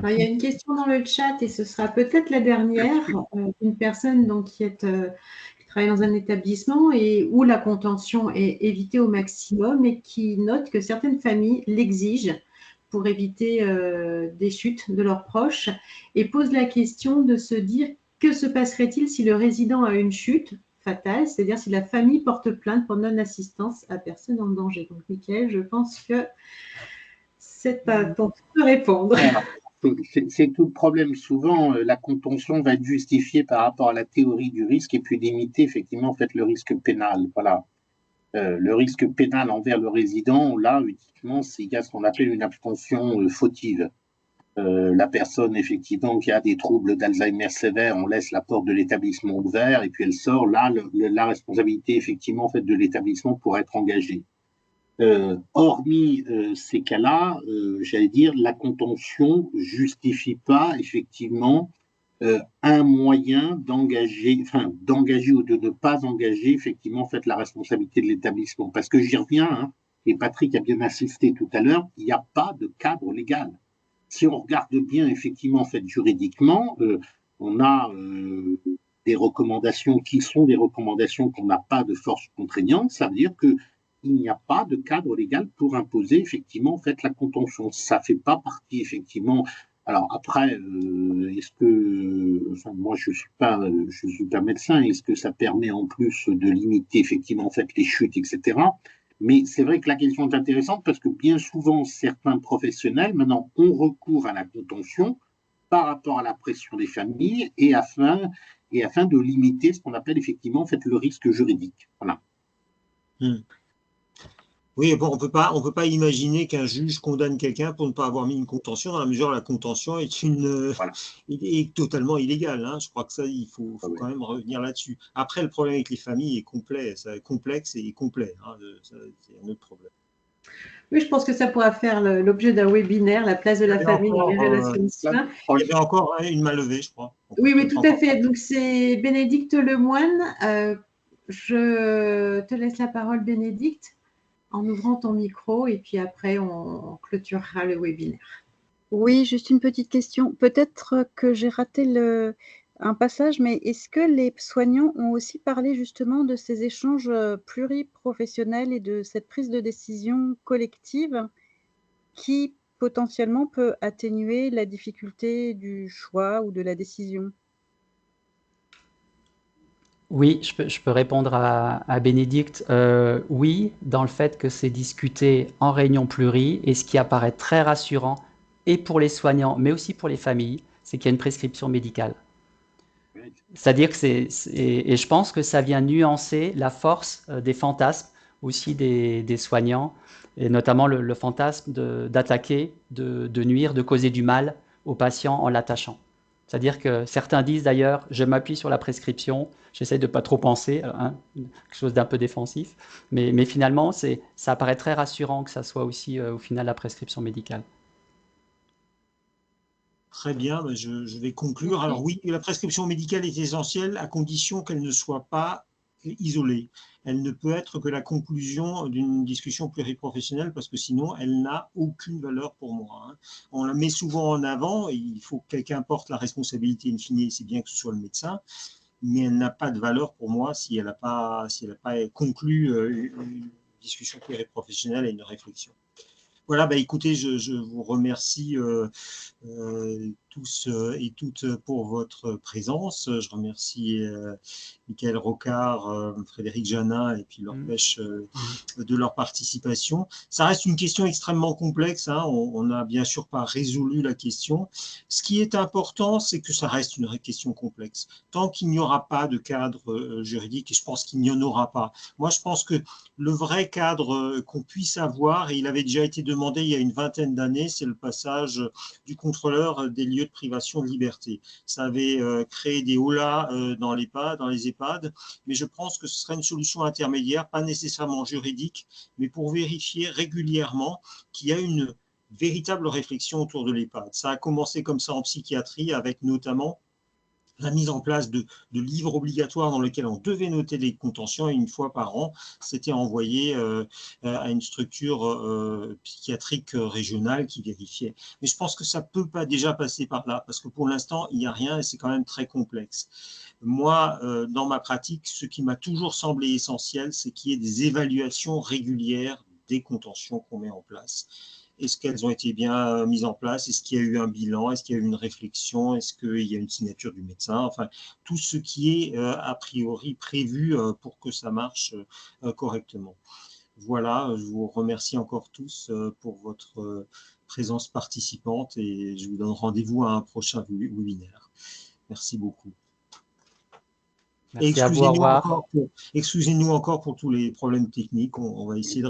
Il y a une question dans le chat et ce sera peut-être la dernière, une personne donc, qui travaille dans un établissement et où la contention est évitée au maximum et qui note que certaines familles l'exigent pour éviter des chutes de leurs proches et pose la question de se dire que se passerait-il si le résident a une chute fatale, c'est-à-dire si la famille porte plainte pour non-assistance à personne en danger. Donc, Mickaël, je pense que c'est à ton tour de répondre. C'est tout le problème. Souvent, la contention va être justifiée par rapport à la théorie du risque et puis limiter effectivement en fait, le risque pénal. Voilà. Le risque pénal envers le résident, là, uniquement, il y a ce qu'on appelle une abstention fautive. La personne, effectivement, qui a des troubles d'Alzheimer sévères, on laisse la porte de l'établissement ouverte et puis elle sort. Là, la responsabilité, effectivement, en fait, de l'établissement pourrait être engagée. Hormis ces cas-là, j'allais dire, la contention justifie pas, effectivement, un moyen d'engager ou de ne pas engager, effectivement, en fait, la responsabilité de l'établissement. Parce que j'y reviens, hein, et Patrick a bien insisté tout à l'heure, il n'y a pas de cadre légal. Si on regarde bien, effectivement, en fait, juridiquement, on a des recommandations qui sont des recommandations qu'on n'a pas de force contraignante. Ça veut dire qu'il n'y a pas de cadre légal pour imposer, effectivement, en fait, la contention. Ça ne fait pas partie, effectivement. Alors après, est-ce que, moi je suis pas médecin, est-ce que ça permet en plus de limiter effectivement en fait les chutes, etc. Mais c'est vrai que la question est intéressante parce que bien souvent certains professionnels maintenant ont recours à la contention par rapport à la pression des familles et afin de limiter ce qu'on appelle effectivement en fait le risque juridique. Voilà. Oui, bon, on peut pas imaginer qu'un juge condamne quelqu'un pour ne pas avoir mis une contention, dans la mesure où la contention Voilà. est totalement illégale, hein. Je crois que ça, il faut Ah ouais. quand même revenir là-dessus. Après, le problème avec les familles est complexe et complet, hein. C'est un autre problème. Oui, je pense que ça pourra faire l'objet d'un webinaire, la place de Il y la avait famille dans les encore, relations de soins. il y avait encore une main levée, je crois. On peut Oui, oui, peut-être tout à encore. fait. Donc, c'est Bénédicte Lemoine. Je te laisse la parole, Bénédicte, en ouvrant ton micro et puis après, on clôturera le webinaire. Oui, juste une petite question. Peut-être que j'ai raté un passage, mais est-ce que les soignants ont aussi parlé justement de ces échanges pluriprofessionnels et de cette prise de décision collective qui potentiellement peut atténuer la difficulté du choix ou de la décision? Oui, je peux répondre à Bénédicte. Oui, dans le fait que c'est discuté en réunion plurie, et ce qui apparaît très rassurant, et pour les soignants, mais aussi pour les familles, c'est qu'il y a une prescription médicale. C'est-à-dire que et je pense que ça vient nuancer la force des fantasmes aussi des soignants, et notamment le fantasme d'attaquer, de nuire, de causer du mal au patient en l'attachant. C'est-à-dire que certains disent d'ailleurs, je m'appuie sur la prescription, j'essaie de ne pas trop penser, hein, quelque chose d'un peu défensif, mais finalement, ça apparaît très rassurant que ça soit aussi au final la prescription médicale. Très bien, ben, je vais conclure. Alors oui, la prescription médicale est essentielle à condition qu'elle ne soit pas isolée. Elle ne peut être que la conclusion d'une discussion pluriprofessionnelle parce que sinon, elle n'a aucune valeur pour moi, hein. On la met souvent en avant et il faut que quelqu'un porte la responsabilité in fine, c'est bien que ce soit le médecin, mais elle n'a pas de valeur pour moi si elle n'a pas conclu une discussion pluriprofessionnelle et une réflexion. Voilà, bah écoutez, je vous remercie tous et toutes pour votre présence. Je remercie Michael Rocard, Frédéric Janin et puis Laure Pêche de leur participation. Ça reste une question extrêmement complexe, hein. On n'a bien sûr pas résolu la question. Ce qui est important, c'est que ça reste une question complexe. Tant qu'il n'y aura pas de cadre juridique, et je pense qu'il n'y en aura pas. Moi, je pense que le vrai cadre qu'on puisse avoir, et il avait déjà été demandé il y a une vingtaine d'années, c'est le passage du contrôleur des lieux de privation de liberté. Ça avait créé des hollas dans les EHPAD, mais je pense que ce serait une solution intermédiaire, pas nécessairement juridique, mais pour vérifier régulièrement qu'il y a une véritable réflexion autour de l'EHPAD. Ça a commencé comme ça en psychiatrie, avec notamment la mise en place de livres obligatoires dans lesquels on devait noter les contentions et une fois par an, c'était envoyé à une structure psychiatrique régionale qui vérifiait. Mais je pense que ça ne peut pas déjà passer par là, parce que pour l'instant, il n'y a rien et c'est quand même très complexe. Moi, dans ma pratique, ce qui m'a toujours semblé essentiel, c'est qu'il y ait des évaluations régulières des contentions qu'on met en place. Est-ce qu'elles ont été bien mises en place? Est-ce qu'il y a eu un bilan? Est-ce qu'il y a eu une réflexion? Est-ce qu'il y a une signature du médecin? Enfin, tout ce qui est a priori prévu pour que ça marche correctement. Voilà, je vous remercie encore tous pour votre présence participante et je vous donne rendez-vous à un prochain webinaire. Merci beaucoup. Merci à vous, au revoir. Excusez-nous encore pour tous les problèmes techniques. On va essayer de